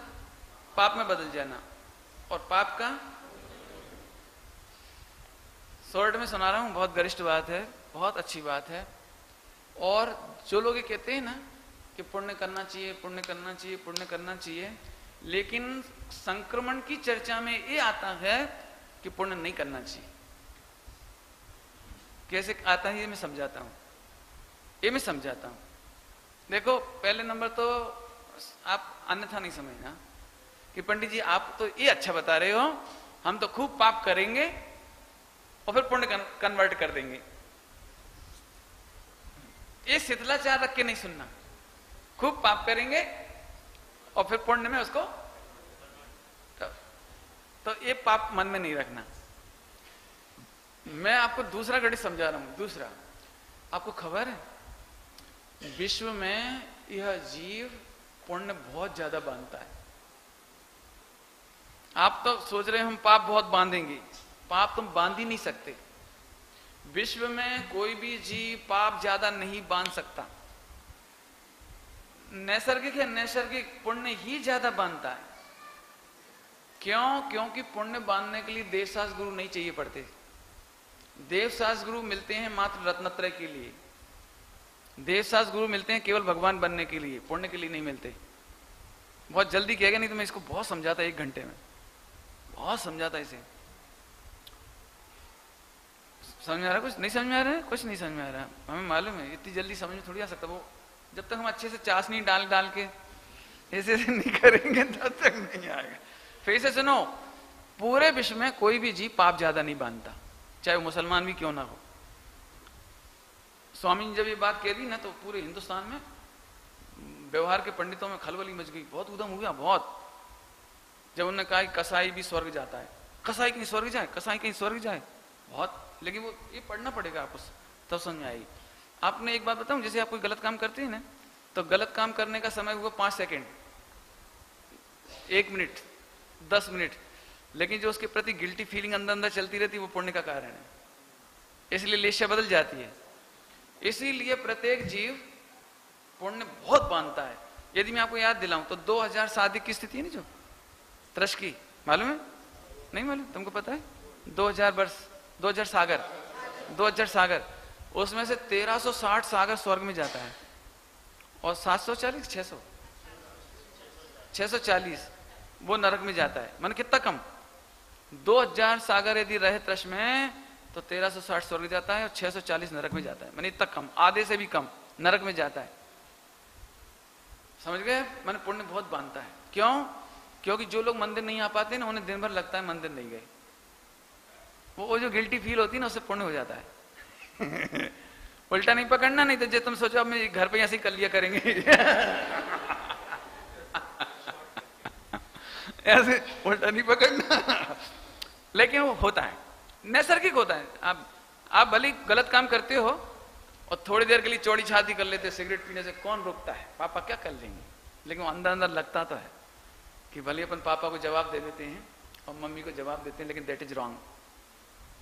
पाप में बदल जाना, और पाप का, शॉर्ट में सुना रहा हूं, बहुत गरिष्ठ बात है, बहुत अच्छी बात है। और जो लोग ये कहते हैं ना कि पुण्य करना चाहिए, पुण्य करना चाहिए, पुण्य करना चाहिए, लेकिन संक्रमण की चर्चा में ये आता है कि पुण्य नहीं करना चाहिए। कैसे आता है ये मैं समझाता हूं, ये मैं समझाता हूं। देखो पहले नंबर तो आप अन्यथा नहीं समझना कि पंडित जी आप तो ये अच्छा बता रहे हो, हम तो खूब पाप करेंगे और फिर पुण्य कन्वर्ट कर देंगे। ये शिथिलाचार रख के नहीं सुनना, खूब पाप करेंगे और फिर पुण्य में उसको, तो ये पाप मन में नहीं रखना। मैं आपको दूसरा गणित समझा रहा हूं। दूसरा, आपको खबर है विश्व में यह जीव पुण्य बहुत ज्यादा बांधता है। आप तो सोच रहे हैं हम पाप बहुत बांधेंगे, पाप तुम बांध ही नहीं सकते। विश्व में कोई भी जीव पाप ज्यादा नहीं बांध सकता। नैसर्गिक है, नैसर्गिक पुण्य ही ज्यादा बांधता है। क्यों? क्योंकि पुण्य बांधने के लिए देवशास्त्र गुरु नहीं चाहिए पड़ते। देवशास्त्र गुरु मिलते हैं मात्र रत्नत्रय के लिए। देवशास्त्र गुरु मिलते हैं केवल भगवान बनने के लिए, पुण्य के लिए नहीं मिलते। बहुत जल्दी कहेगा, नहीं तो मैं इसको बहुत समझाता 1 घंटे में, बहुत समझाता इसे। समझ में आ रहा है? कुछ नहीं समझ में आ रहा है? कुछ नहीं समझ में आ रहा, हमें मालूम है इतनी जल्दी समझ में थोड़ी आ सकता। वो जब तक हम अच्छे से चाशनी डाल डाल के ऐसे नहीं करेंगे तब तक नहीं आएगा। फिर से सुनो, पूरे विश्व में कोई भी जीव पाप ज्यादा नहीं बांधता, चाहे वो मुसलमान भी क्यों ना हो। स्वामी ने जब ये बात कह दी ना तो पूरे हिंदुस्तान में व्यवहार के पंडितों में खलबली मच गई, बहुत उधम हो गया, बहुत। जब उन्होंने कहा कि कसाई भी स्वर्ग जाता है, कसाई कहीं स्वर्ग जाए, कसाई कहीं स्वर्ग जाए, बहुत। लेकिन वो ये पढ़ना पड़ेगा आपको, तब समझ में आएगी। आपने एक बात बताऊं, जैसे आप कोई गलत काम करते हैं ना, तो गलत काम करने का समय हुआ 5 सेकेंड, 1 मिनट, 10 मिनट, लेकिन जो उसके प्रति गिल्टी फीलिंग अंदर अंदर चलती रहती है, वो पुण्य का कारण है। इसलिए लेशा बदल जाती है। इसीलिए प्रत्येक जीव पुण्य बहुत बांधता है। यदि मैं आपको याद दिलाऊं तो 2000 शादी की स्थिति है ना, जो त्रश की, मालूम है नहीं मालूम तुमको? पता है 2000 वर्ष, 2000 सागर, 2000 सागर, उसमें से 1360 सागर स्वर्ग में जाता है और 740 640 वो नरक में जाता है। माने कितना कम? 2000 सागर यदि रहे तृष में तो 1360 स्वर्ग जाता है और 640 नरक में जाता है। माने इतना कम, आधे से भी कम नरक में जाता है। समझ गए? माने पुण्य बहुत बांधता है। क्यों? क्योंकि जो लोग मंदिर नहीं आ पाते ना, उन्हें दिन भर लगता है मंदिर नहीं गए। वो जो गिल्टी फील होती है ना, उससे पुण्य हो जाता है। उल्टा नहीं पकड़ना, नहीं तो जो तुम सोचो अब मैं घर पे ऐसे ही कर लिया करेंगे। ऐसे उल्टा नहीं पकड़ना। लेकिन वो होता है, नैसर्गिक होता है। आप भले गलत काम करते हो और थोड़ी देर के लिए चौड़ी छाती कर लेते, सिगरेट पीने से कौन रोकता है? पापा क्या कर लेंगे? लेकिन अंदर अंदर लगता तो है कि भले अपन पापा को जवाब दे देते हैं और मम्मी को जवाब देते हैं, लेकिन that is wrong,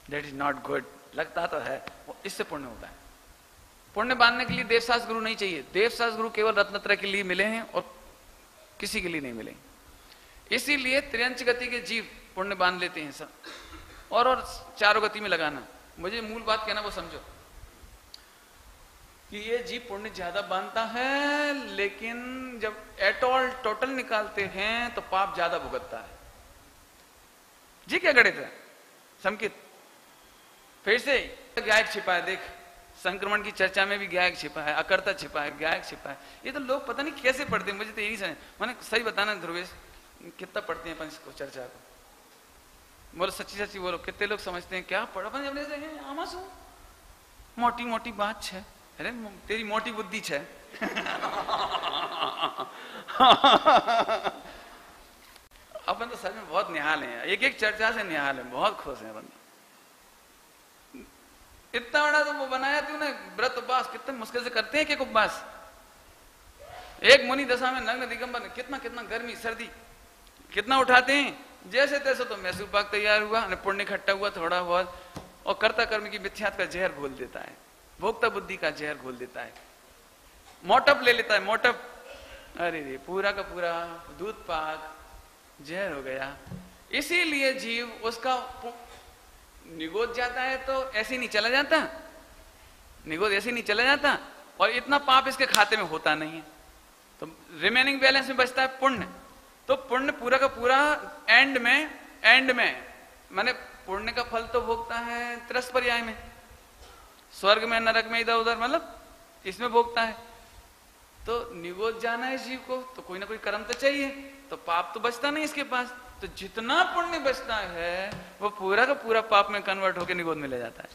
that is not good. लगता तो है, वो इससे पुण्य होता है। पुण्य बांधने के लिए देवशास्त्र गुरु नहीं चाहिए। देवशास्त्र गुरु केवल रत्नत्रय के लिए मिले हैं और किसी के लिए नहीं मिले। इसीलिए त्रियंच गति के जीव पुण्य बांध लेते हैं सब, और चारों गति में लगाना। मुझे मूल बात कहना वो समझो कि ये जीव पुण्य ज्यादा बांधता है, लेकिन जब एट ऑल टोटल निकालते हैं तो पाप ज्यादा भुगतता है। जी क्या गणित है? संकित फिर से गायक छिपा है। देख, संक्रमण की चर्चा में भी गायक छिपा है, अकर्ता छिपा है, गायक छिपा है। ये तो लोग पता नहीं कैसे पढ़ते हैं, मुझे तो यही समझ। मैंने सही बताना ध्रुवेश, कितना पढ़ते हैं अपन इसको, चर्चा को? बोलो सच्ची सच्ची बोलो, कितने लोग समझते हैं क्या पढ़ अपन? आमासू मोटी मोटी बात है। अरे तेरी मोटी बुद्धि है। अपन तो सच में बहुत निहाल हैं, एक एक चर्चा से निहाल है, बहुत खुश है अपन। इतना बड़ा तो वो बनाया तूने व्रत उपवास, कितने मुश्किल से करते हैं कि उपवास। एक मुनि दशा में नग्न दिगंबर, कितना कितना गर्मी सर्दी कितना उठाते हैं। जैसे तैसे तो मैसूर पाक तैयार हुआ, पुण्य इकट्ठा हुआ थोड़ा बहुत, और कर्ता कर्म की मिथ्यात का जहर घोल देता है, भोक्ता बुद्धि का जहर घोल देता है, मोटप ले लेता है, मोटप। अरे रे, पूरा का पूरा दूध पाक जहर हो गया। इसीलिए जीव उसका निगोद जाता है तो ऐसे नहीं चला जाता, निगोद ऐसे नहीं चला जाता, और इतना पाप इसके खाते में होता नहीं है, तो रिमेनिंग बैलेंस में बचता है पुण्य। तो पुण्य पूरा का पूरा एंड में माने पुण्य का फल तो भोगता है त्रस पर्याय में, स्वर्ग में, नरक में, इधर उधर, मतलब इसमें भोगता है। तो निगोद जाना है जीव को तो कोई ना कोई कर्म तो चाहिए, तो पाप तो बचता नहीं इसके पास। तो जितना पुण्य बचता है वो पूरा का पूरा पाप में कन्वर्ट होकर निगोद में ले जाता है।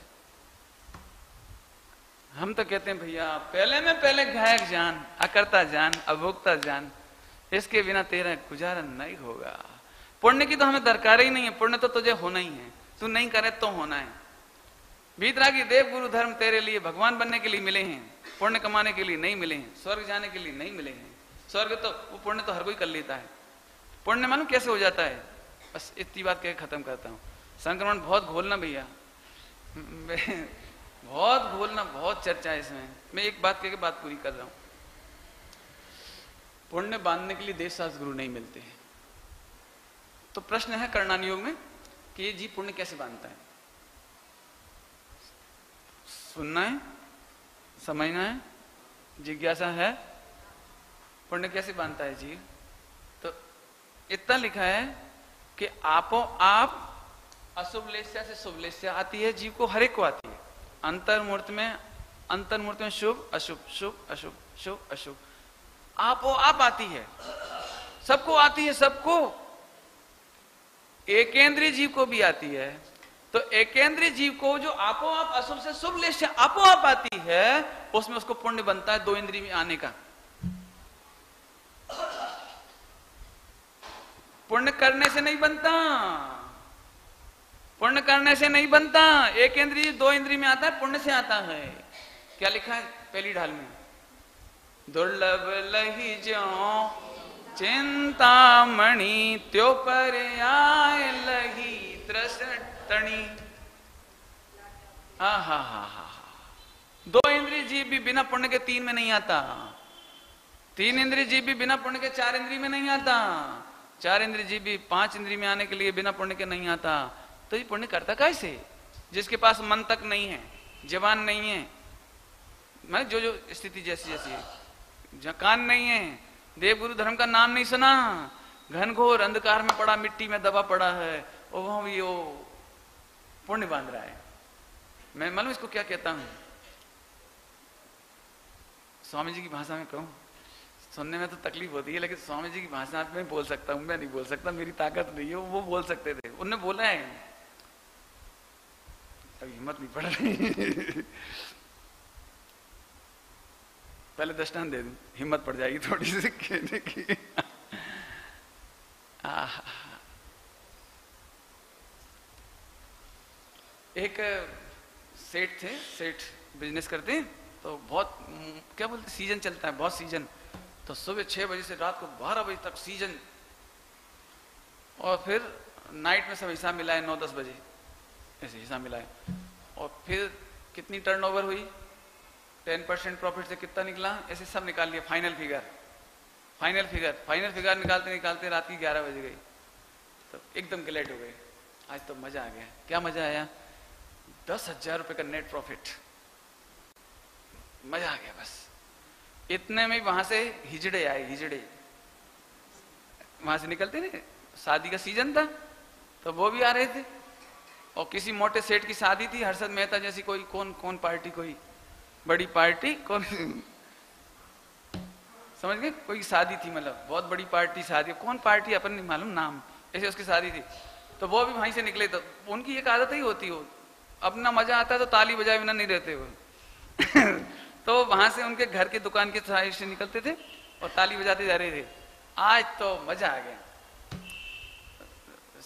हम तो कहते हैं भैया पहले में पहले गायक जान, अकर्ता जान, अभोक्ता जान, इसके बिना तेरा गुजारा नहीं होगा। पुण्य की तो हमें दरकार ही नहीं है, पुण्य तो तुझे होना ही है, तू नहीं करे तो होना है। वीतरागी देव गुरु धर्म तेरे लिए भगवान बनने के लिए मिले हैं, पुण्य कमाने के लिए नहीं मिले हैं, स्वर्ग जाने के लिए नहीं मिले हैं। स्वर्ग तो वो पुण्य तो हर कोई कर लेता है। पुण्य मालूम कैसे हो जाता है? बस इतनी बात कह खत्म करता हूँ। संक्रमण बहुत घोलना भैया, बहुत घोलना, बहुत चर्चा है इसमें। मैं एक बात कह के बात पूरी कर रहा हूँ। पुण्य बांधने के लिए देवशास्त्र गुरु नहीं मिलते हैं। तो प्रश्न है करणान योग में कि ये जीव पुण्य कैसे बांधता है? सुनना है, समझना है, जिज्ञासा है, पुण्य कैसे बांधता है जीव? तो इतना लिखा है कि आपो आप अशुभ लेस्या से शुभ लेस्या आती है जीव को, हर एक को आती है। अंतर्मूर्त में शुभ अशुभ, शुभ अशुभ, शुभ अशुभ, आपो आप आती है, सबको आती है, सबको। एकेंद्रीय जीव को भी आती है। तो एकेंद्रीय जीव को जो आपो आप अशुभ से शुभ लेस्या आपो आप आती है, उसमें उसको पुण्य बनता है 2 इंद्रिय में आने का। पुण्य करने से नहीं बनता, पुण्य करने से नहीं बनता। एक इंद्रिय 2 इंद्रिय में आता है, पुण्य से आता है। क्या लिखा है पहली ढाल में? दुर्लभ लही ज्यों चिंतामणि, त्यो पर आए लही त्रसटनी। हा 2 इंद्रिय जीव भी बिना पुण्य के 3 में नहीं आता, 3 इंद्रिय जीव भी बिना पुण्य के 4 इंद्रिय में नहीं आता। 4 इंद्रिय जीव भी 5 इंद्रिय में आने के लिए बिना पुण्य के नहीं आता, तो ये पुण्य करता कैसे? जिसके पास मन तक नहीं है, जबान नहीं है, मैं जो जो स्थिति जैसी जैसी है, जहाँ कान नहीं है, देव गुरु धर्म का नाम नहीं सुना, घनघोर अंधकार में पड़ा, मिट्टी में दबा पड़ा है, और वहां भी वो पुण्य बांध रहा है। मैं मालूम इसको क्या कहता हूं, स्वामी जी की भाषा में कहूं, सुनने में तो तकलीफ होती है, लेकिन स्वामी जी की भाषा में बोल सकता हूं, मैं नहीं बोल सकता, मेरी ताकत नहीं है, वो बोल सकते थे, उनने बोला है, अभी हिम्मत नहीं पड़ रही पहले दृष्टांत दे दूं, हिम्मत पड़ जाएगी थोड़ी सी कहने की। एक सेठ थे, सेठ बिजनेस करते हैं, तो बहुत क्या बोलते सीजन चलता है, बहुत सीजन, तो सुबह 6 बजे से रात को 12 बजे तक सीजन, और फिर नाइट में सब हिसाब मिलाए 9-10 बजे ऐसे हिसाब मिलाए, और फिर कितनी टर्नओवर हुई, 10% प्रॉफिट से कितना निकला, ऐसे सब निकाल लिया, फाइनल फिगर निकालते निकालते रात की 11 बज गई, तो एकदम ग्लैड हो गए, आज तो मजा आ गया। क्या मजा आया? 10,000 रुपए का नेट प्रॉफिट, मजा आ गया बस। इतने में वहां से हिजड़े आए, हिजड़े वहां से निकलते ना, शादी का सीजन था तो वो भी आ रहे थे, और किसी मोटे सेठ की शादी थी, हर्षद मेहता जैसी कोई कौन पार्टी, कोई बड़ी पार्टी, कौन समझ गए, कोई शादी थी, मतलब बहुत बड़ी पार्टी, शादी, कौन पार्टी अपन नहीं मालूम नाम, ऐसे उसकी शादी थी, तो वो भी वहीं से निकले। तो उनकी एक आदत ही होती हो, अपना मजा आता है तो ताली बजाए बिना नहीं रहते वो तो वहां से उनके घर के दुकान के साइड से निकलते थे और ताली बजाते जा रहे थे। आज तो मजा आ गया,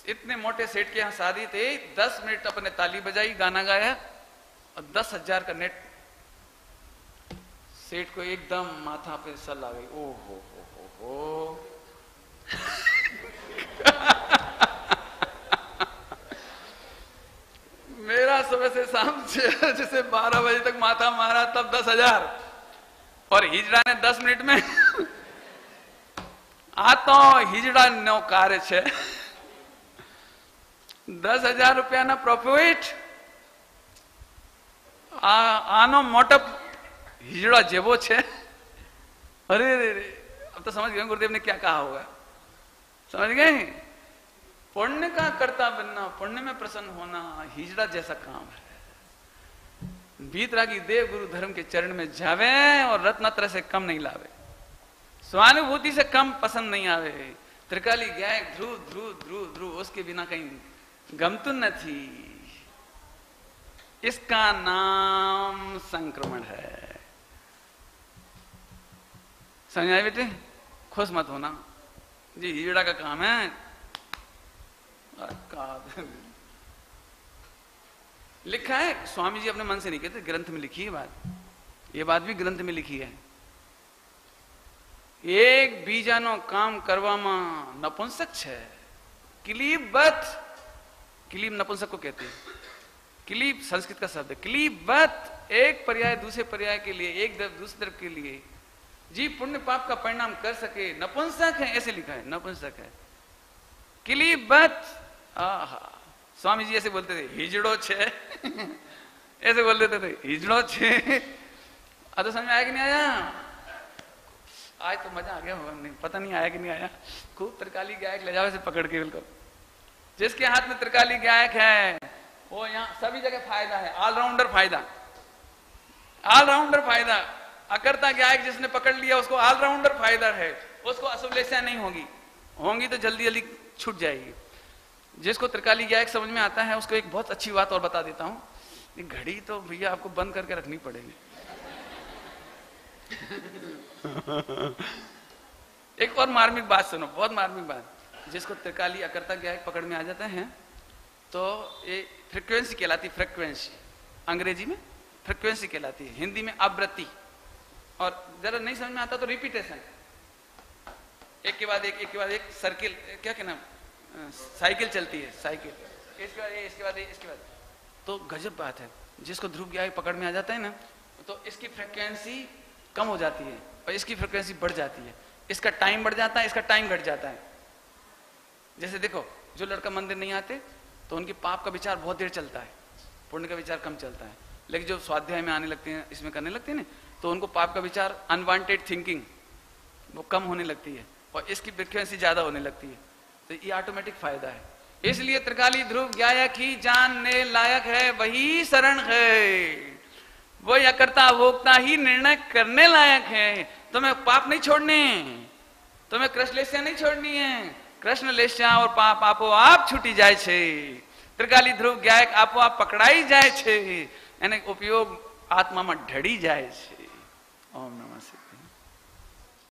इतने मोटे सेठ के यहाँ शादी थे, 10 मिनट अपने ताली बजाई, गाना गाया, और 10,000 का नेट। सेठ को एकदम माथा पे सल आ गई, ओ हो मेरा सुबह से शाम 6 से 12 बजे तक माथा मारा, तब 10,000, और हिजड़ा ने 10 मिनट में आ तो हिजड़ा नो कार्य छे, 10,000 रुपया ना प्रॉफिट, आनो मोटप हिजड़ा जेबो छे। अरे अब तो समझ गए गुरुदेव ने क्या कहा होगा, समझ गए? पुण्य का कर्ता बनना, पुण्य में प्रसन्न होना हिजड़ा जैसा काम है। बीतरा की देव गुरु धर्म के चरण में जावे और रत्नत्र से कम नहीं लावे, स्वानुभूति से कम पसंद नहीं आवे, त्रिकाली गाय ध्रुव ध्रुव ध्रुव ध्रुव, उसके बिना कहीं गमतुन न थी। इसका नाम संक्रमण है। समझ आए बेटे? खुश मत होना जी, हिजड़ा का काम है। लिखा है, स्वामी जी अपने मन से नहीं कहते, ग्रंथ में लिखी है बात, ये बात भी ग्रंथ में लिखी है। एक बीजानो काम करवामा नपुंसक छे, क्लीबत, क्लीब नपुंसक को कहते हैं, क्लीब संस्कृत का शब्द है, क्लीबत एक पर्याय दूसरे पर्याय के लिए, एक तरफ दूसरे तरफ के लिए जी पुण्य पाप का परिणाम कर सके, नपुंसक है, ऐसे लिखा है, नपुंसक है। क्लीबत, स्वामी जी ऐसे बोलते थे, हिजड़ो छे ऐसे बोल देते थे, हिजड़ो छे। तो समझ में आया कि नहीं आया? आज तो मजा आ गया होगा, नहीं पता नहीं आया कि नहीं आया। खूब त्रिकाली गायक ले जाओ ऐसे पकड़ के, बिल्कुल जिसके हाथ में त्रिकाली गायक है वो यहाँ सभी जगह फायदा है, ऑलराउंडर फायदा, ऑलराउंडर फायदा। अकर्ता गायक जिसने पकड़ लिया उसको ऑलराउंडर फायदा है, उसको असुविधा नहीं होगी, होंगी तो जल्दी जल्दी छूट जाएगी। जिसको त्रिकाली गायक समझ में आता है उसको एक बहुत अच्छी बात और बता देता हूं, ये घड़ी तो भैया आपको बंद करके रखनी पड़ेगी एक और मार्मिक बात सुनो, बहुत मार्मिक बात। जिसको त्रिकाली अकर्ता गायक पकड़ में आ जाता है तो ये फ्रीक्वेंसी कहलाती, फ्रीक्वेंसी अंग्रेजी में फ्रीक्वेंसी कहलाती है, हिंदी में आवृत्ति, और जरा नहीं समझ में आता तो रिपीटेशन, एक के बाद एक, एक के बाद एक सर्किल, क्या कहना, साइकिल चलती है, साइकिल, इसके बाद ये, इसके बाद ये, इसके बाद। तो गजब बात है, जिसको ध्रुव गायक पकड़ में आ जाता है ना, तो इसकी फ्रीक्वेंसी कम हो जाती है और इसकी फ्रीक्वेंसी बढ़ जाती है, इसका टाइम बढ़ जाता है, इसका टाइम घट जाता है। जैसे देखो, जो लड़का मंदिर नहीं आते तो उनकी पाप का विचार बहुत देर चलता है, पुण्य का विचार कम चलता है। लेकिन जो स्वाध्याय में आने लगते हैं, इसमें करने लगते हैं ना, तो उनको पाप का विचार, अनवांटेड थिंकिंग वो कम होने लगती है और इसकी फ्रीक्वेंसी ज्यादा होने लगती है। तो ये ऑटोमेटिक फायदा है। इसलिए त्रिकाली ध्रुव गायक ही जानने लायक है, वही शरण है, वो अकर्ता भोक्ता ही निर्णय करने लायक है। तुम्हें पाप नहीं छोड़ने, तुम्हें कृष्ण लेस्या नहीं छोड़नी है। कृष्ण लेस्या और पाप आपो आप छूटी जाए छे। त्रिकाली ध्रुव गायक आपो आप पकड़ाई जाए छे, यानी उपयोग आत्मा में ढड़ी जाए छे। ओम नमः शिवाय।